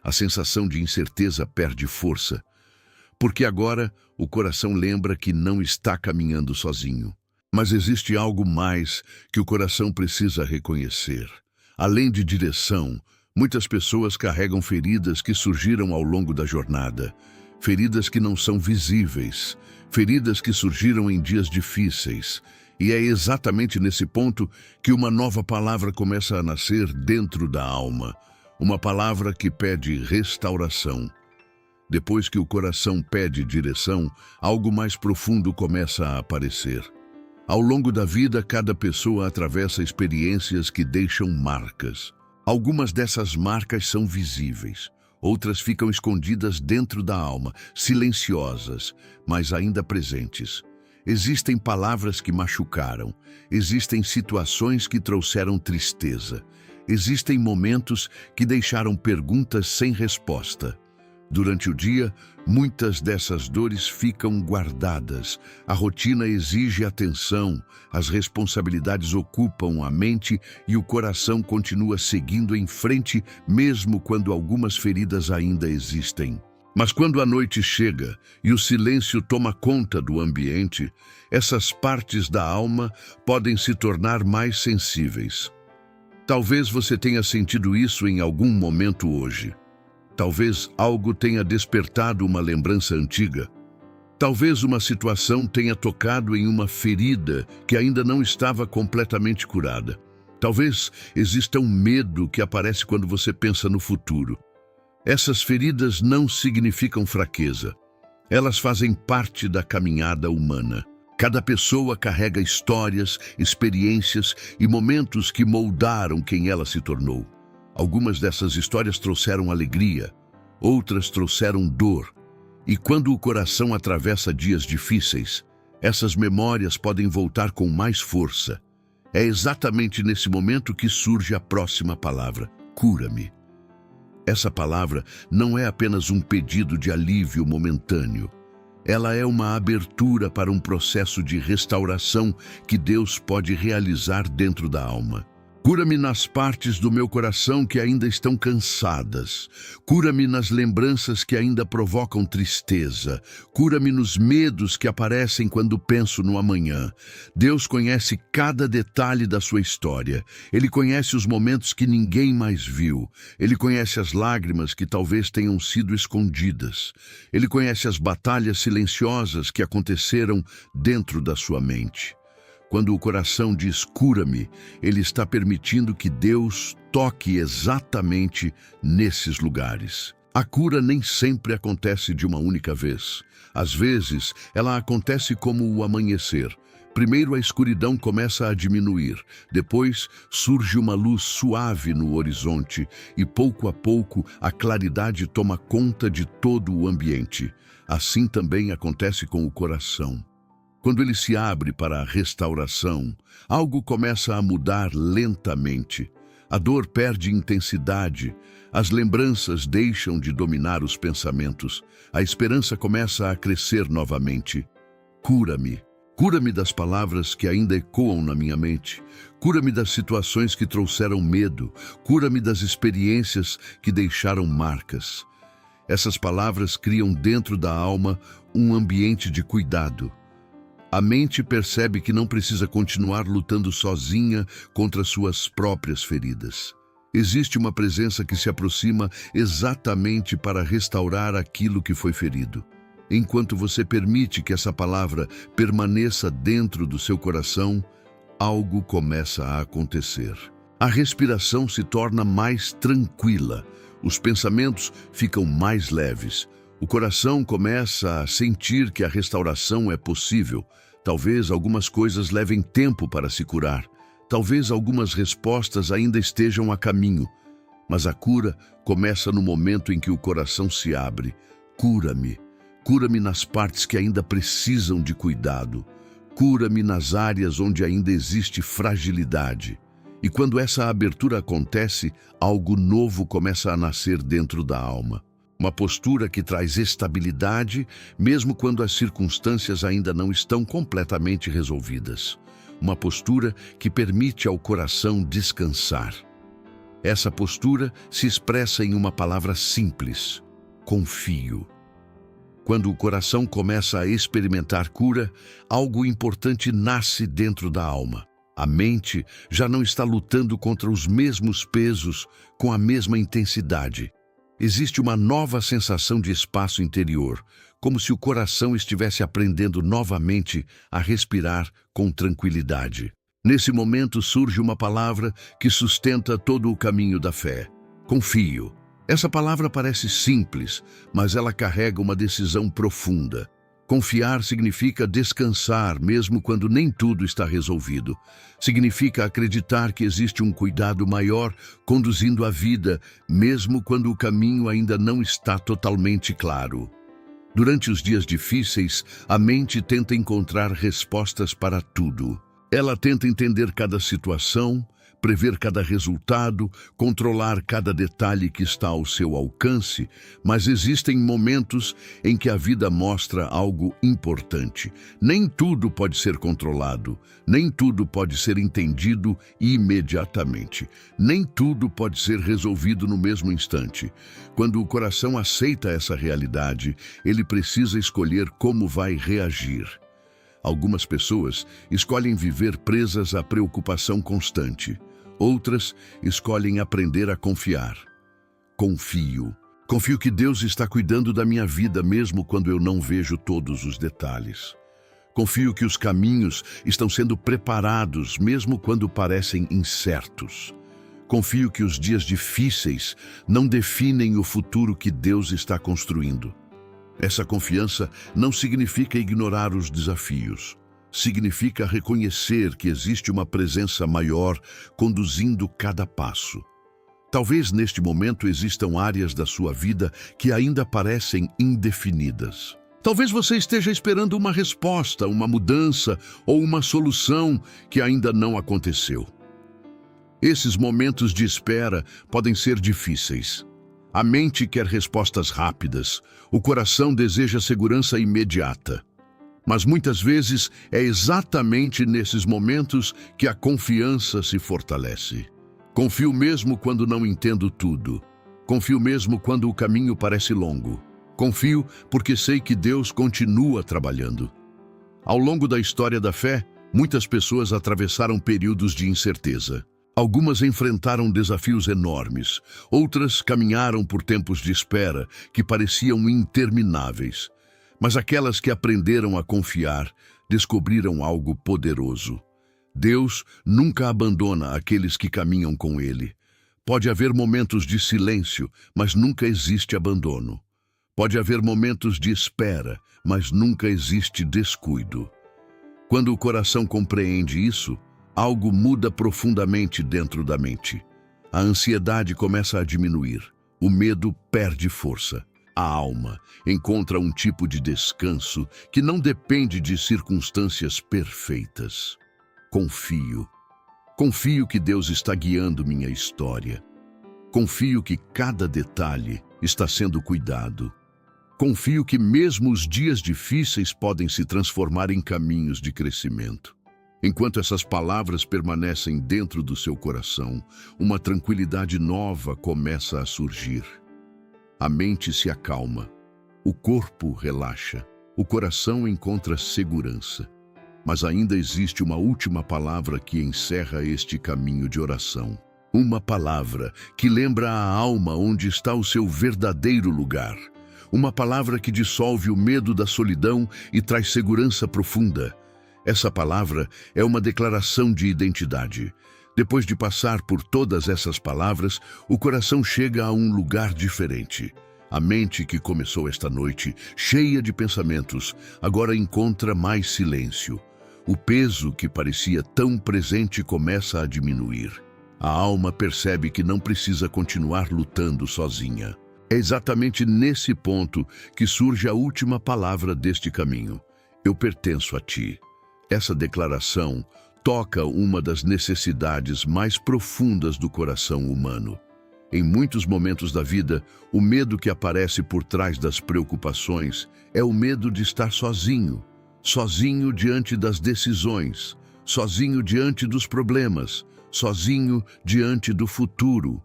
A sensação de incerteza perde força. Porque agora o coração lembra que não está caminhando sozinho. Mas existe algo mais que o coração precisa reconhecer. Além de direção, muitas pessoas carregam feridas que surgiram ao longo da jornada. Feridas que não são visíveis. Feridas que surgiram em dias difíceis. E é exatamente nesse ponto que uma nova palavra começa a nascer dentro da alma. Uma palavra que pede restauração. Depois que o coração pede direção, algo mais profundo começa a aparecer. Ao longo da vida, cada pessoa atravessa experiências que deixam marcas. Algumas dessas marcas são visíveis, outras ficam escondidas dentro da alma, silenciosas, mas ainda presentes. Existem palavras que machucaram, existem situações que trouxeram tristeza, existem momentos que deixaram perguntas sem resposta. Durante o dia, muitas dessas dores ficam guardadas. A rotina exige atenção, as responsabilidades ocupam a mente e o coração continua seguindo em frente, mesmo quando algumas feridas ainda existem. Mas quando a noite chega e o silêncio toma conta do ambiente, essas partes da alma podem se tornar mais sensíveis. Talvez você tenha sentido isso em algum momento hoje. Talvez algo tenha despertado uma lembrança antiga. Talvez uma situação tenha tocado em uma ferida que ainda não estava completamente curada. Talvez exista um medo que aparece quando você pensa no futuro. Essas feridas não significam fraqueza. Elas fazem parte da caminhada humana. Cada pessoa carrega histórias, experiências e momentos que moldaram quem ela se tornou. Algumas dessas histórias trouxeram alegria, outras trouxeram dor. E quando o coração atravessa dias difíceis, essas memórias podem voltar com mais força. É exatamente nesse momento que surge a próxima palavra: cura-me. Essa palavra não é apenas um pedido de alívio momentâneo. Ela é uma abertura para um processo de restauração que Deus pode realizar dentro da alma. Cura-me nas partes do meu coração que ainda estão cansadas. Cura-me nas lembranças que ainda provocam tristeza. Cura-me nos medos que aparecem quando penso no amanhã. Deus conhece cada detalhe da sua história. Ele conhece os momentos que ninguém mais viu. Ele conhece as lágrimas que talvez tenham sido escondidas. Ele conhece as batalhas silenciosas que aconteceram dentro da sua mente. Quando o coração diz cura-me, ele está permitindo que Deus toque exatamente nesses lugares. A cura nem sempre acontece de uma única vez. Às vezes, ela acontece como o amanhecer. Primeiro a escuridão começa a diminuir, depois surge uma luz suave no horizonte e pouco a pouco a claridade toma conta de todo o ambiente. Assim também acontece com o coração. Quando ele se abre para a restauração, algo começa a mudar lentamente. A dor perde intensidade, as lembranças deixam de dominar os pensamentos, a esperança começa a crescer novamente. Cura-me. Cura-me das palavras que ainda ecoam na minha mente. Cura-me das situações que trouxeram medo. Cura-me das experiências que deixaram marcas. Essas palavras criam dentro da alma um ambiente de cuidado. A mente percebe que não precisa continuar lutando sozinha contra suas próprias feridas. Existe uma presença que se aproxima exatamente para restaurar aquilo que foi ferido. Enquanto você permite que essa palavra permaneça dentro do seu coração, algo começa a acontecer. A respiração se torna mais tranquila, os pensamentos ficam mais leves. O coração começa a sentir que a restauração é possível. Talvez algumas coisas levem tempo para se curar. Talvez algumas respostas ainda estejam a caminho. Mas a cura começa no momento em que o coração se abre. Cura-me. Cura-me nas partes que ainda precisam de cuidado. Cura-me nas áreas onde ainda existe fragilidade. E quando essa abertura acontece, algo novo começa a nascer dentro da alma. Uma postura que traz estabilidade, mesmo quando as circunstâncias ainda não estão completamente resolvidas. Uma postura que permite ao coração descansar. Essa postura se expressa em uma palavra simples: confio. Quando o coração começa a experimentar cura, algo importante nasce dentro da alma. A mente já não está lutando contra os mesmos pesos com a mesma intensidade. Existe uma nova sensação de espaço interior, como se o coração estivesse aprendendo novamente a respirar com tranquilidade. Nesse momento surge uma palavra que sustenta todo o caminho da fé: confio. Essa palavra parece simples, mas ela carrega uma decisão profunda. Confiar significa descansar, mesmo quando nem tudo está resolvido. Significa acreditar que existe um cuidado maior conduzindo a vida, mesmo quando o caminho ainda não está totalmente claro. Durante os dias difíceis, a mente tenta encontrar respostas para tudo. Ela tenta entender cada situação, prever cada resultado, controlar cada detalhe que está ao seu alcance, mas existem momentos em que a vida mostra algo importante. Nem tudo pode ser controlado, nem tudo pode ser entendido imediatamente, nem tudo pode ser resolvido no mesmo instante. Quando o coração aceita essa realidade, ele precisa escolher como vai reagir. Algumas pessoas escolhem viver presas à preocupação constante. Outras escolhem aprender a confiar. Confio. Confio que Deus está cuidando da minha vida mesmo quando eu não vejo todos os detalhes. Confio que os caminhos estão sendo preparados mesmo quando parecem incertos. Confio que os dias difíceis não definem o futuro que Deus está construindo. Essa confiança não significa ignorar os desafios. Significa reconhecer que existe uma presença maior conduzindo cada passo. Talvez neste momento existam áreas da sua vida que ainda parecem indefinidas. Talvez você esteja esperando uma resposta, uma mudança ou uma solução que ainda não aconteceu. Esses momentos de espera podem ser difíceis. A mente quer respostas rápidas, o coração deseja segurança imediata. Mas muitas vezes é exatamente nesses momentos que a confiança se fortalece. Confio mesmo quando não entendo tudo. Confio mesmo quando o caminho parece longo. Confio porque sei que Deus continua trabalhando. Ao longo da história da fé, muitas pessoas atravessaram períodos de incerteza. Algumas enfrentaram desafios enormes, outras caminharam por tempos de espera que pareciam intermináveis. Mas aquelas que aprenderam a confiar descobriram algo poderoso. Deus nunca abandona aqueles que caminham com Ele. Pode haver momentos de silêncio, mas nunca existe abandono. Pode haver momentos de espera, mas nunca existe descuido. Quando o coração compreende isso, algo muda profundamente dentro da mente. A ansiedade começa a diminuir, o medo perde força. A alma encontra um tipo de descanso que não depende de circunstâncias perfeitas. Confio. Confio que Deus está guiando minha história. Confio que cada detalhe está sendo cuidado. Confio que mesmo os dias difíceis podem se transformar em caminhos de crescimento. Enquanto essas palavras permanecem dentro do seu coração, uma tranquilidade nova começa a surgir. A mente se acalma, o corpo relaxa, o coração encontra segurança. Mas ainda existe uma última palavra que encerra este caminho de oração. Uma palavra que lembra a alma onde está o seu verdadeiro lugar. Uma palavra que dissolve o medo da solidão e traz segurança profunda. Essa palavra é uma declaração de identidade. Depois de passar por todas essas palavras, o coração chega a um lugar diferente. A mente que começou esta noite, cheia de pensamentos, agora encontra mais silêncio. O peso que parecia tão presente começa a diminuir. A alma percebe que não precisa continuar lutando sozinha. É exatamente nesse ponto que surge a última palavra deste caminho. Eu pertenço a ti. Essa declaração toca uma das necessidades mais profundas do coração humano. Em muitos momentos da vida, o medo que aparece por trás das preocupações é o medo de estar sozinho. Sozinho diante das decisões, sozinho diante dos problemas, sozinho diante do futuro.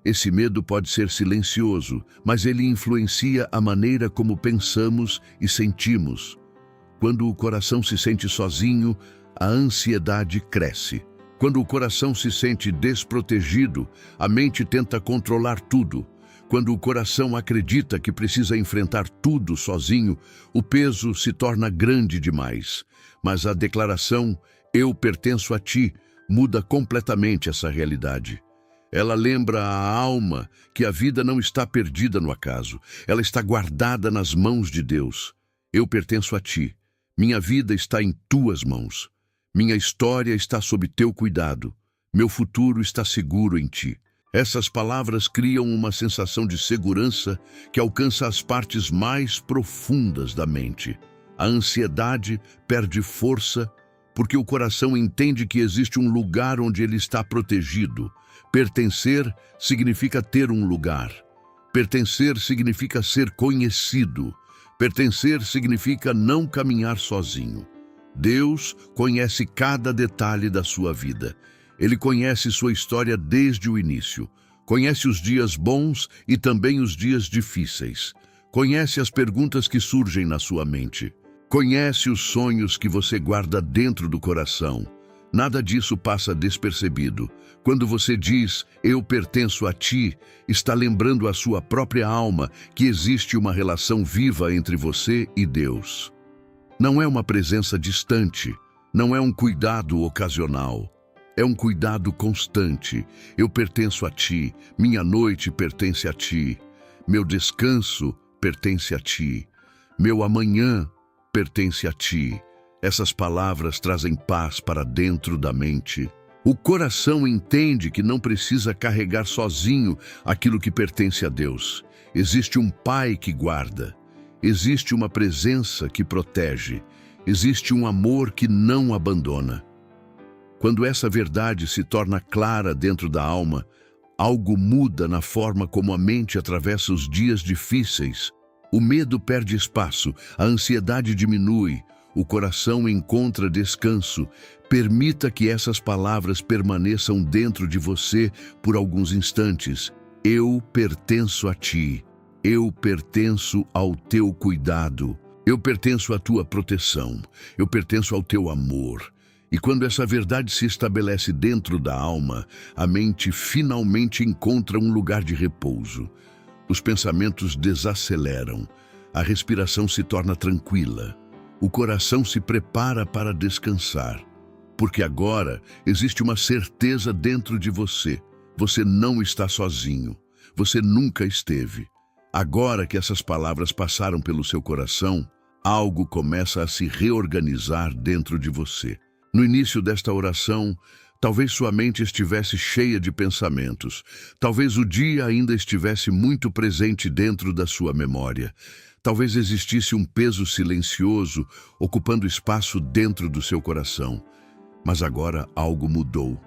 Esse medo pode ser silencioso, mas ele influencia a maneira como pensamos e sentimos. Quando o coração se sente sozinho, a ansiedade cresce. Quando o coração se sente desprotegido, a mente tenta controlar tudo. Quando o coração acredita que precisa enfrentar tudo sozinho, o peso se torna grande demais. Mas a declaração, eu pertenço a ti, muda completamente essa realidade. Ela lembra à alma que a vida não está perdida no acaso. Ela está guardada nas mãos de Deus. Eu pertenço a ti. Minha vida está em tuas mãos. Minha história está sob teu cuidado. Meu futuro está seguro em ti. Essas palavras criam uma sensação de segurança que alcança as partes mais profundas da mente. A ansiedade perde força porque o coração entende que existe um lugar onde ele está protegido. Pertencer significa ter um lugar. Pertencer significa ser conhecido. Pertencer significa não caminhar sozinho. Deus conhece cada detalhe da sua vida. Ele conhece sua história desde o início. Conhece os dias bons e também os dias difíceis. Conhece as perguntas que surgem na sua mente. Conhece os sonhos que você guarda dentro do coração. Nada disso passa despercebido. Quando você diz, eu pertenço a ti, está lembrando à sua própria alma que existe uma relação viva entre você e Deus. Não é uma presença distante, não é um cuidado ocasional. É um cuidado constante. Eu pertenço a ti, minha noite pertence a ti, meu descanso pertence a ti, meu amanhã pertence a ti. Essas palavras trazem paz para dentro da mente. O coração entende que não precisa carregar sozinho aquilo que pertence a Deus. Existe um Pai que guarda. Existe uma presença que protege. Existe um amor que não abandona. Quando essa verdade se torna clara dentro da alma, algo muda na forma como a mente atravessa os dias difíceis. O medo perde espaço, a ansiedade diminui, O coração encontra descanso. Permita que essas palavras permaneçam dentro de você por alguns instantes. Eu pertenço a ti. Eu pertenço ao teu cuidado. Eu pertenço à tua proteção. Eu pertenço ao teu amor. E quando essa verdade se estabelece dentro da alma, a mente finalmente encontra um lugar de repouso. Os pensamentos desaceleram. A respiração se torna tranquila. O coração se prepara para descansar. Porque agora existe uma certeza dentro de você. Você não está sozinho. Você nunca esteve. Agora que essas palavras passaram pelo seu coração, algo começa a se reorganizar dentro de você. No início desta oração, talvez sua mente estivesse cheia de pensamentos. Talvez o dia ainda estivesse muito presente dentro da sua memória. Talvez existisse um peso silencioso ocupando espaço dentro do seu coração. Mas agora algo mudou.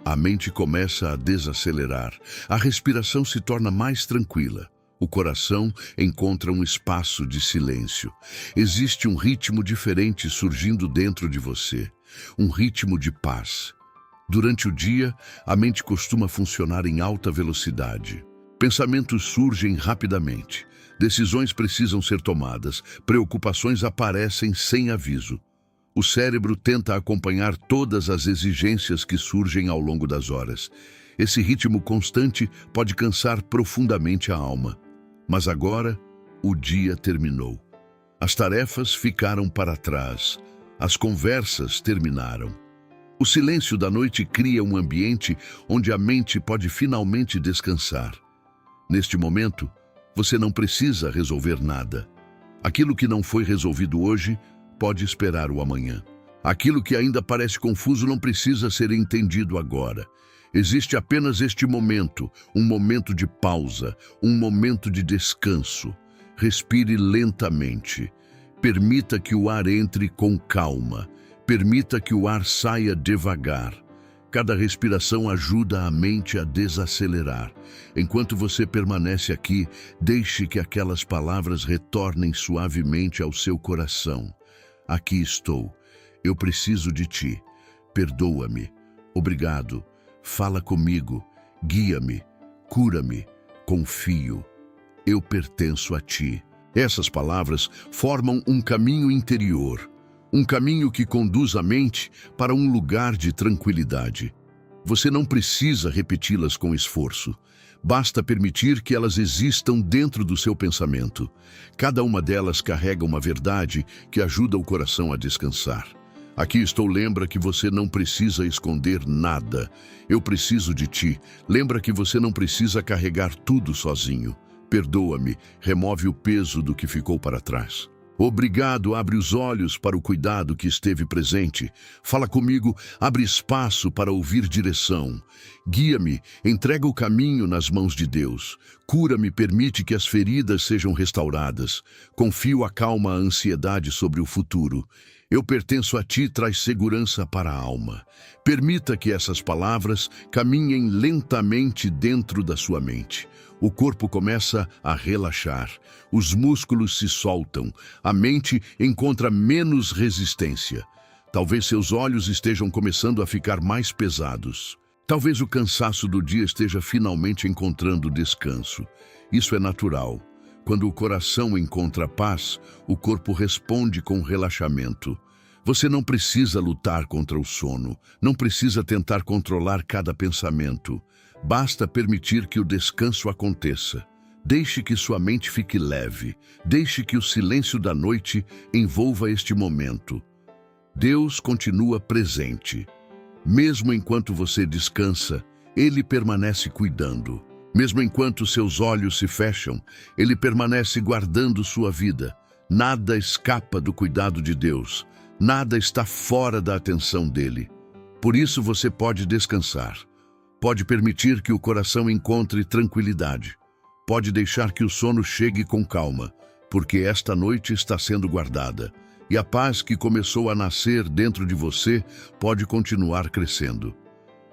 A mente começa a desacelerar. A respiração se torna mais tranquila. O coração encontra um espaço de silêncio. Existe um ritmo diferente surgindo dentro de você. Um ritmo de paz. Durante o dia, a mente costuma funcionar em alta velocidade. Pensamentos surgem rapidamente. Decisões precisam ser tomadas. Preocupações aparecem sem aviso. O cérebro tenta acompanhar todas as exigências que surgem ao longo das horas. Esse ritmo constante pode cansar profundamente a alma. Mas agora, o dia terminou. As tarefas ficaram para trás. As conversas terminaram. O silêncio da noite cria um ambiente onde a mente pode finalmente descansar. Neste momento, você não precisa resolver nada. Aquilo que não foi resolvido hoje pode esperar o amanhã. Aquilo que ainda parece confuso não precisa ser entendido agora. Existe apenas este momento, um momento de pausa, um momento de descanso. Respire lentamente. Permita que o ar entre com calma. Permita que o ar saia devagar. Cada respiração ajuda a mente a desacelerar. Enquanto você permanece aqui, deixe que aquelas palavras retornem suavemente ao seu coração. Aqui estou. Eu preciso de ti. Perdoa-me. Obrigado. Fala comigo. Guia-me. Cura-me. Confio. Eu pertenço a ti. Essas palavras formam um caminho interior. Um caminho que conduz a mente para um lugar de tranquilidade. Você não precisa repeti-las com esforço. Basta permitir que elas existam dentro do seu pensamento. Cada uma delas carrega uma verdade que ajuda o coração a descansar. Aqui estou, lembra que você não precisa esconder nada. Eu preciso de ti. Lembra que você não precisa carregar tudo sozinho. Perdoa-me, remove o peso do que ficou para trás. Obrigado, abre os olhos para o cuidado que esteve presente. Fala comigo, abre espaço para ouvir direção. Guia-me, entrega o caminho nas mãos de Deus. Cura-me, permite que as feridas sejam restauradas. Confio a calma a ansiedade sobre o futuro. Eu pertenço a ti, traz segurança para a alma. Permita que essas palavras caminhem lentamente dentro da sua mente. O corpo começa a relaxar, os músculos se soltam, a mente encontra menos resistência. Talvez seus olhos estejam começando a ficar mais pesados. Talvez o cansaço do dia esteja finalmente encontrando descanso. Isso é natural. Quando o coração encontra paz, o corpo responde com relaxamento. Você não precisa lutar contra o sono, não precisa tentar controlar cada pensamento. Basta permitir que o descanso aconteça. Deixe que sua mente fique leve. Deixe que o silêncio da noite envolva este momento. Deus continua presente. Mesmo enquanto você descansa, Ele permanece cuidando. Mesmo enquanto seus olhos se fecham, Ele permanece guardando sua vida. Nada escapa do cuidado de Deus. Nada está fora da atenção dEle. Por isso você pode descansar. Pode permitir que o coração encontre tranquilidade. Pode deixar que o sono chegue com calma, porque esta noite está sendo guardada. E a paz que começou a nascer dentro de você pode continuar crescendo.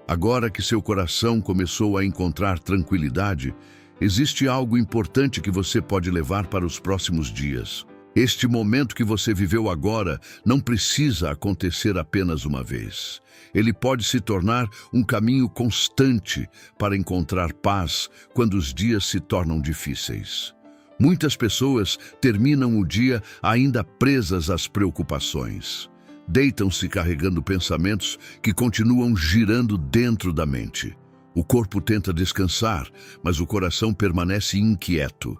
Agora que seu coração começou a encontrar tranquilidade, existe algo importante que você pode levar para os próximos dias. Este momento que você viveu agora não precisa acontecer apenas uma vez. Ele pode se tornar um caminho constante para encontrar paz quando os dias se tornam difíceis. Muitas pessoas terminam o dia ainda presas às preocupações. Deitam-se carregando pensamentos que continuam girando dentro da mente. O corpo tenta descansar, mas o coração permanece inquieto.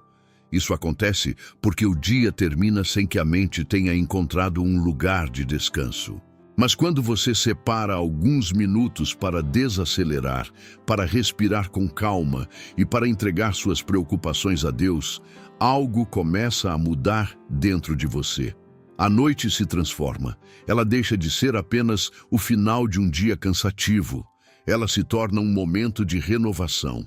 Isso acontece porque o dia termina sem que a mente tenha encontrado um lugar de descanso. Mas quando você separa alguns minutos para desacelerar, para respirar com calma e para entregar suas preocupações a Deus, algo começa a mudar dentro de você. A noite se transforma. Ela deixa de ser apenas o final de um dia cansativo. Ela se torna um momento de renovação.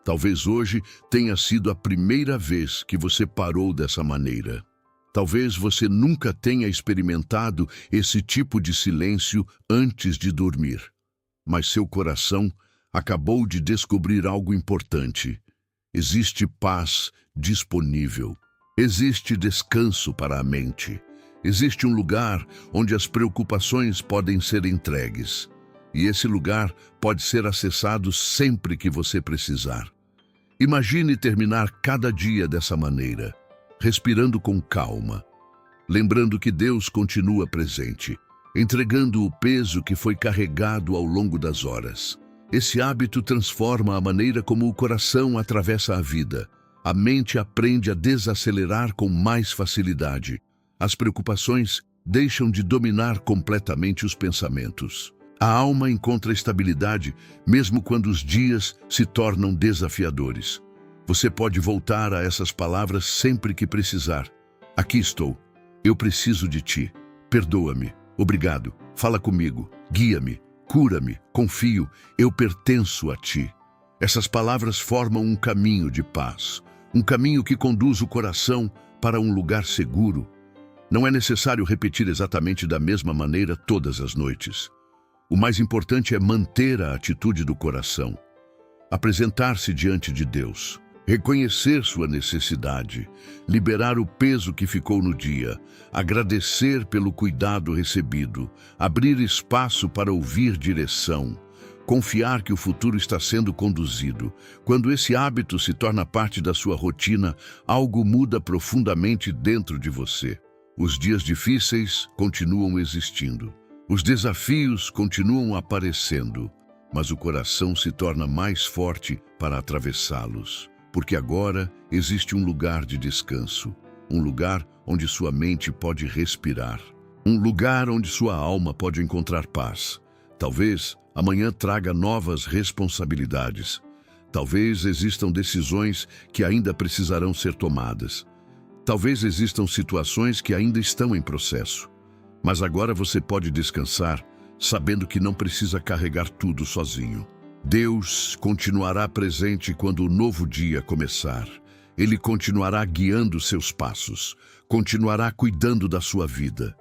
Talvez hoje tenha sido a primeira vez que você parou dessa maneira. Talvez você nunca tenha experimentado esse tipo de silêncio antes de dormir. Mas seu coração acabou de descobrir algo importante. Existe paz disponível. Existe descanso para a mente. Existe um lugar onde as preocupações podem ser entregues. E esse lugar pode ser acessado sempre que você precisar. Imagine terminar cada dia dessa maneira, respirando com calma, lembrando que Deus continua presente, entregando o peso que foi carregado ao longo das horas. Esse hábito transforma a maneira como o coração atravessa a vida. A mente aprende a desacelerar com mais facilidade. As preocupações deixam de dominar completamente os pensamentos. A alma encontra estabilidade mesmo quando os dias se tornam desafiadores. Você pode voltar a essas palavras sempre que precisar. Aqui estou. Eu preciso de ti. Perdoa-me. Obrigado. Fala comigo. Guia-me. Cura-me. Confio. Eu pertenço a ti. Essas palavras formam um caminho de paz. Um caminho que conduz o coração para um lugar seguro. Não é necessário repetir exatamente da mesma maneira todas as noites. O mais importante é manter a atitude do coração, apresentar-se diante de Deus, reconhecer sua necessidade, liberar o peso que ficou no dia, agradecer pelo cuidado recebido, abrir espaço para ouvir direção, confiar que o futuro está sendo conduzido. Quando esse hábito se torna parte da sua rotina, algo muda profundamente dentro de você. Os dias difíceis continuam existindo. Os desafios continuam aparecendo, mas o coração se torna mais forte para atravessá-los, porque agora existe um lugar de descanso, um lugar onde sua mente pode respirar, um lugar onde sua alma pode encontrar paz. Talvez amanhã traga novas responsabilidades. Talvez existam decisões que ainda precisarão ser tomadas. Talvez existam situações que ainda estão em processo. Mas agora você pode descansar, sabendo que não precisa carregar tudo sozinho. Deus continuará presente quando o novo dia começar. Ele continuará guiando seus passos, continuará cuidando da sua vida,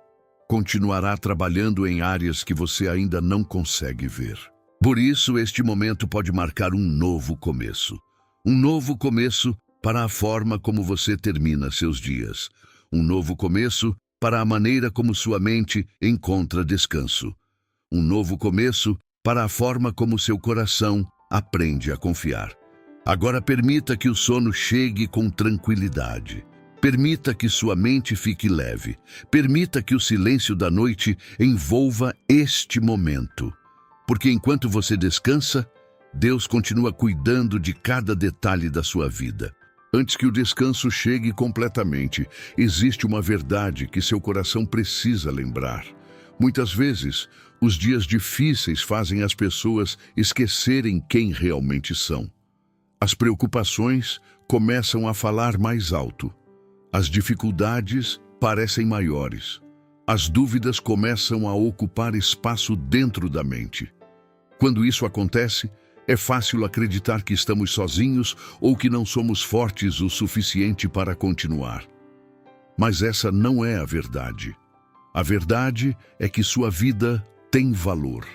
continuará trabalhando em áreas que você ainda não consegue ver. Por isso, este momento pode marcar um novo começo. Um novo começo para a forma como você termina seus dias. Um novo começo para a maneira como sua mente encontra descanso. Um novo começo para a forma como seu coração aprende a confiar. Agora permita que o sono chegue com tranquilidade. Permita que sua mente fique leve. Permita que o silêncio da noite envolva este momento. Porque enquanto você descansa, Deus continua cuidando de cada detalhe da sua vida. Antes que o descanso chegue completamente, existe uma verdade que seu coração precisa lembrar. Muitas vezes, os dias difíceis fazem as pessoas esquecerem quem realmente são. As preocupações começam a falar mais alto. As dificuldades parecem maiores. As dúvidas começam a ocupar espaço dentro da mente. Quando isso acontece, é fácil acreditar que estamos sozinhos ou que não somos fortes o suficiente para continuar. Mas essa não é a verdade. A verdade é que sua vida tem valor.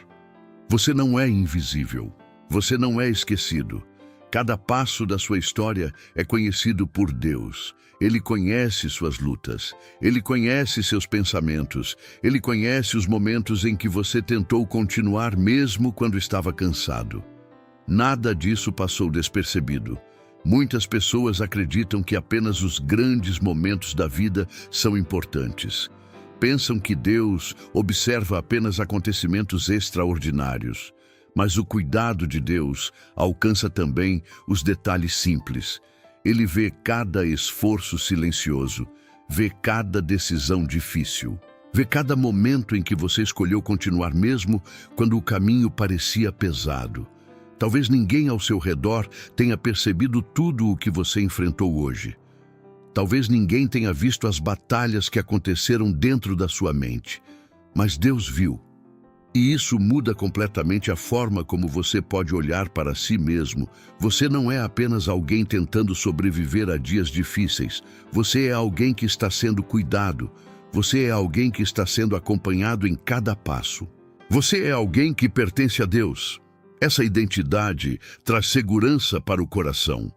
Você não é invisível. Você não é esquecido. Cada passo da sua história é conhecido por Deus. Ele conhece suas lutas, Ele conhece seus pensamentos, Ele conhece os momentos em que você tentou continuar mesmo quando estava cansado. Nada disso passou despercebido. Muitas pessoas acreditam que apenas os grandes momentos da vida são importantes. Pensam que Deus observa apenas acontecimentos extraordinários. Mas o cuidado de Deus alcança também os detalhes simples. Ele vê cada esforço silencioso, vê cada decisão difícil, vê cada momento em que você escolheu continuar mesmo quando o caminho parecia pesado. Talvez ninguém ao seu redor tenha percebido tudo o que você enfrentou hoje. Talvez ninguém tenha visto as batalhas que aconteceram dentro da sua mente. Mas Deus viu. E isso muda completamente a forma como você pode olhar para si mesmo. Você não é apenas alguém tentando sobreviver a dias difíceis. Você é alguém que está sendo cuidado. Você é alguém que está sendo acompanhado em cada passo. Você é alguém que pertence a Deus. Essa identidade traz segurança para o coração.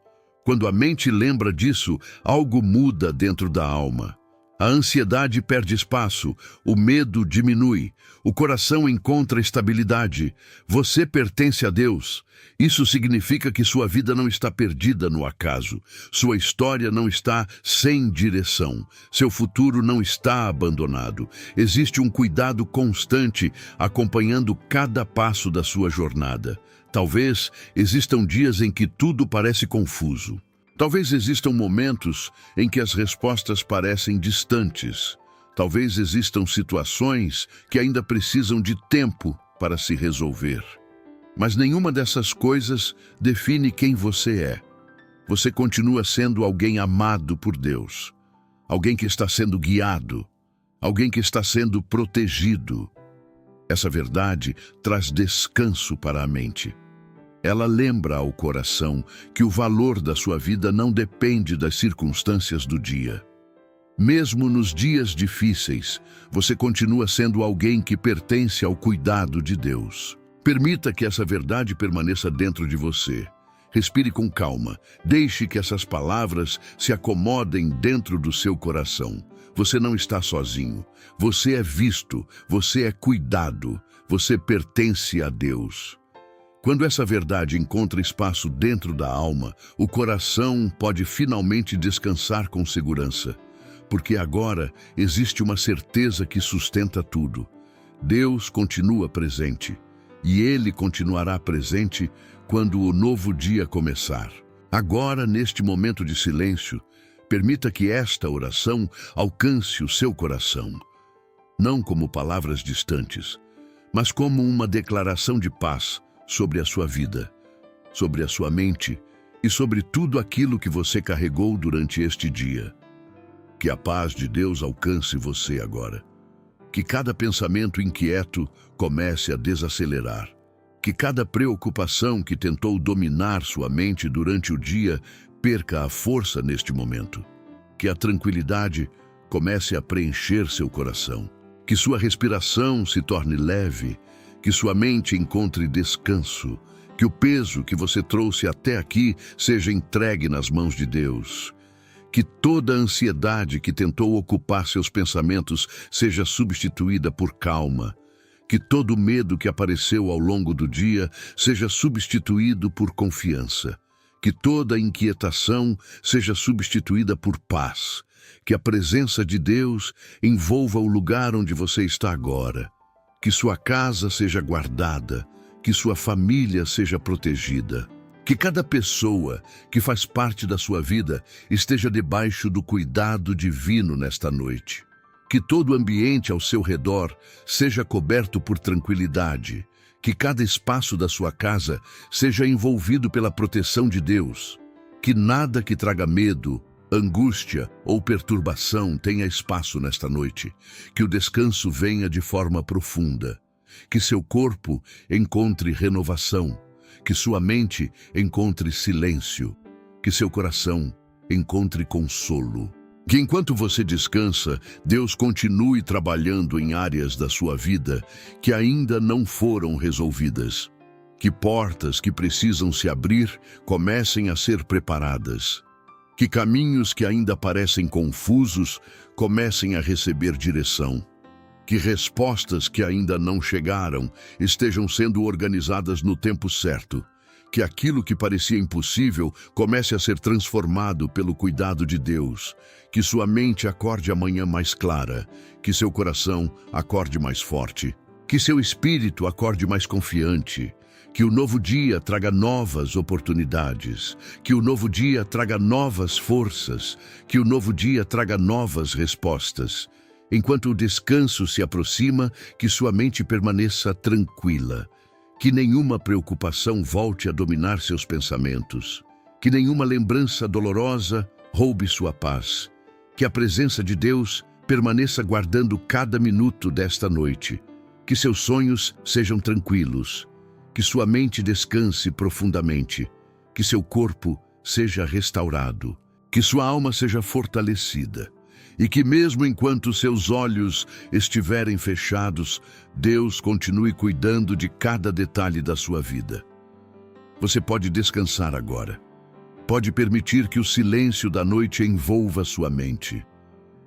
Quando a mente lembra disso, algo muda dentro da alma. A ansiedade perde espaço, o medo diminui, o coração encontra estabilidade. Você pertence a Deus. Isso significa que sua vida não está perdida no acaso. Sua história não está sem direção. Seu futuro não está abandonado. Existe um cuidado constante acompanhando cada passo da sua jornada. Talvez existam dias em que tudo parece confuso. Talvez existam momentos em que as respostas parecem distantes. Talvez existam situações que ainda precisam de tempo para se resolver. Mas nenhuma dessas coisas define quem você é. Você continua sendo alguém amado por Deus. Alguém que está sendo guiado. Alguém que está sendo protegido. Essa verdade traz descanso para a mente. Ela lembra ao coração que o valor da sua vida não depende das circunstâncias do dia. Mesmo nos dias difíceis, você continua sendo alguém que pertence ao cuidado de Deus. Permita que essa verdade permaneça dentro de você. Respire com calma. Deixe que essas palavras se acomodem dentro do seu coração. Você não está sozinho. Você é visto. Você é cuidado. Você pertence a Deus. Quando essa verdade encontra espaço dentro da alma, o coração pode finalmente descansar com segurança, porque agora existe uma certeza que sustenta tudo. Deus continua presente, e Ele continuará presente quando o novo dia começar. Agora, neste momento de silêncio, permita que esta oração alcance o seu coração, não como palavras distantes, mas como uma declaração de paz sobre a sua vida, sobre a sua mente e sobre tudo aquilo que você carregou durante este dia. Que a paz de Deus alcance você agora. Que cada pensamento inquieto comece a desacelerar. Que cada preocupação que tentou dominar sua mente durante o dia perca a força neste momento. Que a tranquilidade comece a preencher seu coração. Que sua respiração se torne leve. Que sua mente encontre descanso, que o peso que você trouxe até aqui seja entregue nas mãos de Deus. Que toda a ansiedade que tentou ocupar seus pensamentos seja substituída por calma. Que todo o medo que apareceu ao longo do dia seja substituído por confiança. Que toda a inquietação seja substituída por paz. Que a presença de Deus envolva o lugar onde você está agora. Que sua casa seja guardada, que sua família seja protegida. Que cada pessoa que faz parte da sua vida esteja debaixo do cuidado divino nesta noite. Que todo o ambiente ao seu redor seja coberto por tranquilidade. Que cada espaço da sua casa seja envolvido pela proteção de Deus. Que nada que traga medo, angústia ou perturbação tenha espaço nesta noite. Que o descanso venha de forma profunda. Que seu corpo encontre renovação. Que sua mente encontre silêncio. Que seu coração encontre consolo. Que enquanto você descansa, Deus continue trabalhando em áreas da sua vida que ainda não foram resolvidas. Que portas que precisam se abrir comecem a ser preparadas. Que caminhos que ainda parecem confusos comecem a receber direção. Que respostas que ainda não chegaram estejam sendo organizadas no tempo certo. Que aquilo que parecia impossível comece a ser transformado pelo cuidado de Deus. Que sua mente acorde amanhã mais clara. Que seu coração acorde mais forte. Que seu espírito acorde mais confiante. Que o novo dia traga novas oportunidades. Que o novo dia traga novas forças. Que o novo dia traga novas respostas. Enquanto o descanso se aproxima, que sua mente permaneça tranquila. Que nenhuma preocupação volte a dominar seus pensamentos. Que nenhuma lembrança dolorosa roube sua paz. Que a presença de Deus permaneça guardando cada minuto desta noite. Que seus sonhos sejam tranquilos. Que sua mente descanse profundamente. Que seu corpo seja restaurado. Que sua alma seja fortalecida. E que mesmo enquanto seus olhos estiverem fechados, Deus continue cuidando de cada detalhe da sua vida. Você pode descansar agora. Pode permitir que o silêncio da noite envolva sua mente.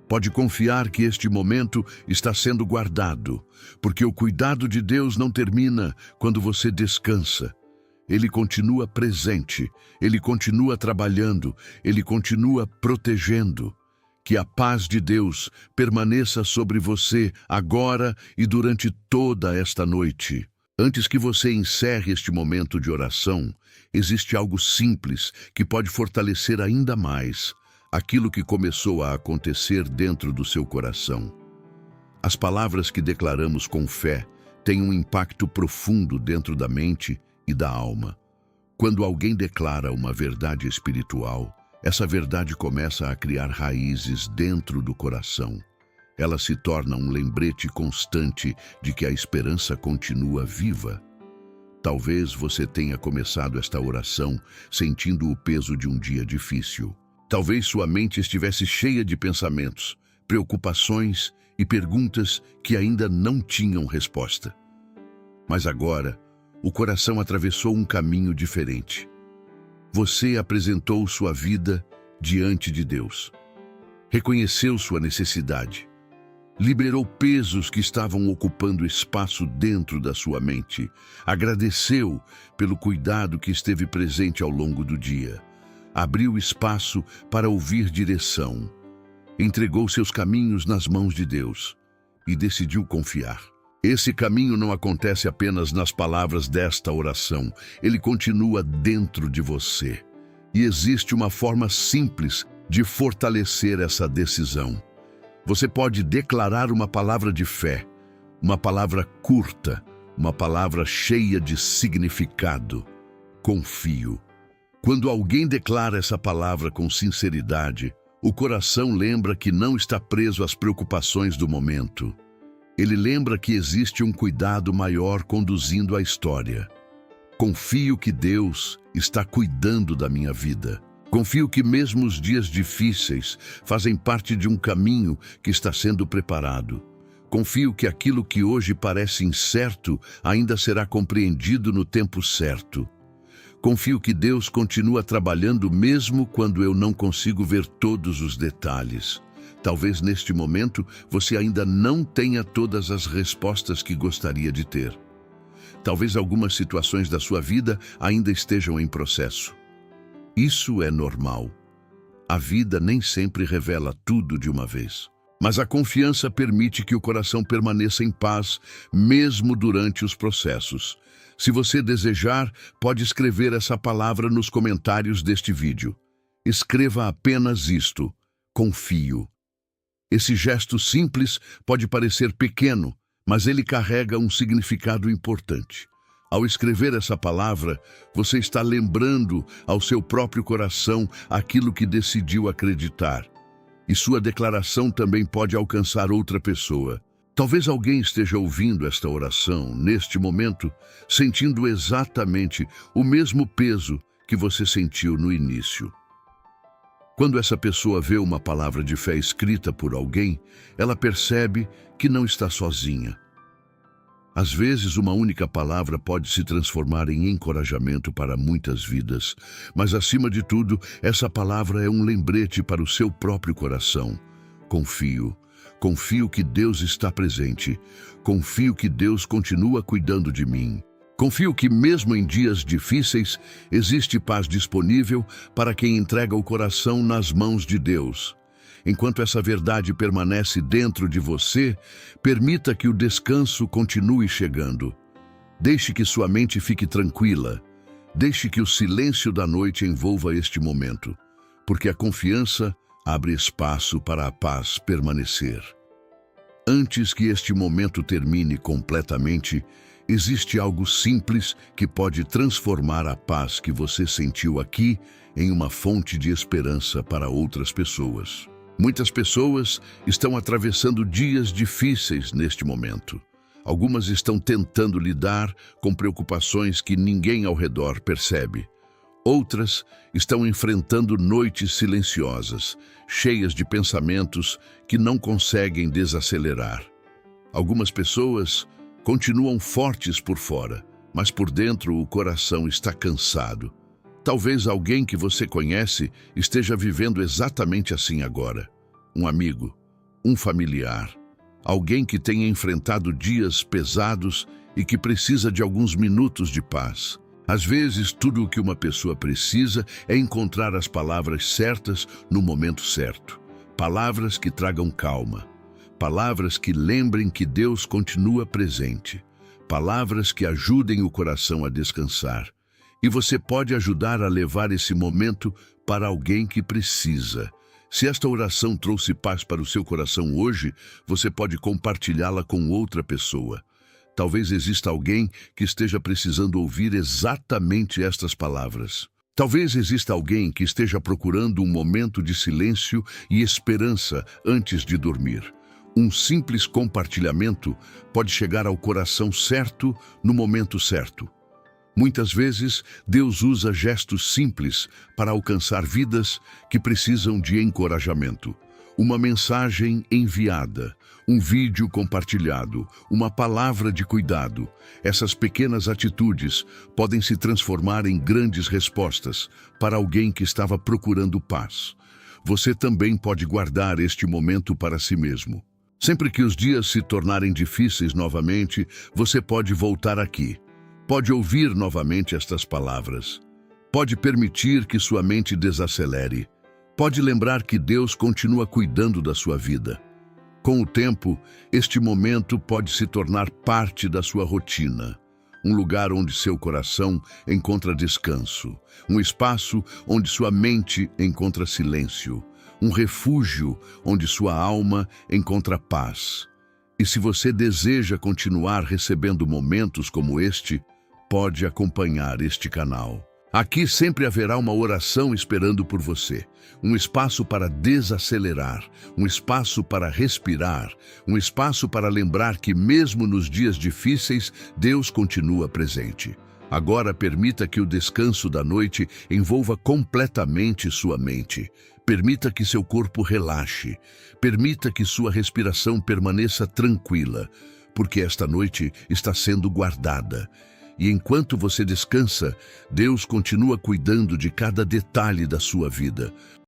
Pode confiar que este momento está sendo guardado, porque o cuidado de Deus não termina quando você descansa. Ele continua presente, Ele continua trabalhando, Ele continua protegendo. Que a paz de Deus permaneça sobre você agora e durante toda esta noite. Antes que você encerre este momento de oração, existe algo simples que pode fortalecer ainda mais aquilo que começou a acontecer dentro do seu coração. As palavras que declaramos com fé têm um impacto profundo dentro da mente e da alma. Quando alguém declara uma verdade espiritual, essa verdade começa a criar raízes dentro do coração. Ela se torna um lembrete constante de que a esperança continua viva. Talvez você tenha começado esta oração sentindo o peso de um dia difícil. Talvez sua mente estivesse cheia de pensamentos, preocupações e perguntas que ainda não tinham resposta. Mas agora, o coração atravessou um caminho diferente. Você apresentou sua vida diante de Deus. Reconheceu sua necessidade. Liberou pesos que estavam ocupando espaço dentro da sua mente. Agradeceu pelo cuidado que esteve presente ao longo do dia. Abriu espaço para ouvir direção. Entregou seus caminhos nas mãos de Deus e decidiu confiar. Esse caminho não acontece apenas nas palavras desta oração, ele continua dentro de você. E existe uma forma simples de fortalecer essa decisão. Você pode declarar uma palavra de fé, uma palavra curta, uma palavra cheia de significado. Confio. Quando alguém declara essa palavra com sinceridade, o coração lembra que não está preso às preocupações do momento. Ele lembra que existe um cuidado maior conduzindo a história. Confio que Deus está cuidando da minha vida. Confio que mesmo os dias difíceis fazem parte de um caminho que está sendo preparado. Confio que aquilo que hoje parece incerto ainda será compreendido no tempo certo. Confio que Deus continua trabalhando mesmo quando eu não consigo ver todos os detalhes. Talvez neste momento você ainda não tenha todas as respostas que gostaria de ter. Talvez algumas situações da sua vida ainda estejam em processo. Isso é normal. A vida nem sempre revela tudo de uma vez. Mas a confiança permite que o coração permaneça em paz, mesmo durante os processos. Se você desejar, pode escrever essa palavra nos comentários deste vídeo. Escreva apenas isto: confio. Esse gesto simples pode parecer pequeno, mas ele carrega um significado importante. Ao escrever essa palavra, você está lembrando ao seu próprio coração aquilo que decidiu acreditar. E sua declaração também pode alcançar outra pessoa. Talvez alguém esteja ouvindo esta oração, neste momento, sentindo exatamente o mesmo peso que você sentiu no início. Quando essa pessoa vê uma palavra de fé escrita por alguém, ela percebe que não está sozinha. Às vezes, uma única palavra pode se transformar em encorajamento para muitas vidas, mas, acima de tudo, essa palavra é um lembrete para o seu próprio coração. Confio. Confio que Deus está presente. Confio que Deus continua cuidando de mim. Confio que, mesmo em dias difíceis, existe paz disponível para quem entrega o coração nas mãos de Deus. Enquanto essa verdade permanece dentro de você, permita que o descanso continue chegando. Deixe que sua mente fique tranquila. Deixe que o silêncio da noite envolva este momento, porque a confiança abre espaço para a paz permanecer. Antes que este momento termine completamente, existe algo simples que pode transformar a paz que você sentiu aqui em uma fonte de esperança para outras pessoas. Muitas pessoas estão atravessando dias difíceis neste momento. Algumas estão tentando lidar com preocupações que ninguém ao redor percebe. Outras estão enfrentando noites silenciosas, cheias de pensamentos que não conseguem desacelerar. Algumas pessoas continuam fortes por fora, mas por dentro o coração está cansado. Talvez alguém que você conhece esteja vivendo exatamente assim agora. Um amigo, um familiar, alguém que tenha enfrentado dias pesados e que precisa de alguns minutos de paz. Às vezes, tudo o que uma pessoa precisa é encontrar as palavras certas no momento certo. Palavras que tragam calma. Palavras que lembrem que Deus continua presente. Palavras que ajudem o coração a descansar. E você pode ajudar a levar esse momento para alguém que precisa. Se esta oração trouxe paz para o seu coração hoje, você pode compartilhá-la com outra pessoa. Talvez exista alguém que esteja precisando ouvir exatamente estas palavras. Talvez exista alguém que esteja procurando um momento de silêncio e esperança antes de dormir. Um simples compartilhamento pode chegar ao coração certo no momento certo. Muitas vezes, Deus usa gestos simples para alcançar vidas que precisam de encorajamento. Uma mensagem enviada, um vídeo compartilhado, uma palavra de cuidado. Essas pequenas atitudes podem se transformar em grandes respostas para alguém que estava procurando paz. Você também pode guardar este momento para si mesmo. Sempre que os dias se tornarem difíceis novamente, você pode voltar aqui. Pode ouvir novamente estas palavras. Pode permitir que sua mente desacelere. Pode lembrar que Deus continua cuidando da sua vida. Com o tempo, este momento pode se tornar parte da sua rotina. Um lugar onde seu coração encontra descanso. Um espaço onde sua mente encontra silêncio. Um refúgio onde sua alma encontra paz. E se você deseja continuar recebendo momentos como este, pode acompanhar este canal. Aqui sempre haverá uma oração esperando por você, um espaço para desacelerar, um espaço para respirar, um espaço para lembrar que mesmo nos dias difíceis, Deus continua presente. Agora permita que o descanso da noite envolva completamente sua mente. Permita que seu corpo relaxe. Permita que sua respiração permaneça tranquila, porque esta noite está sendo guardada. E enquanto você descansa, Deus continua cuidando de cada detalhe da sua vida.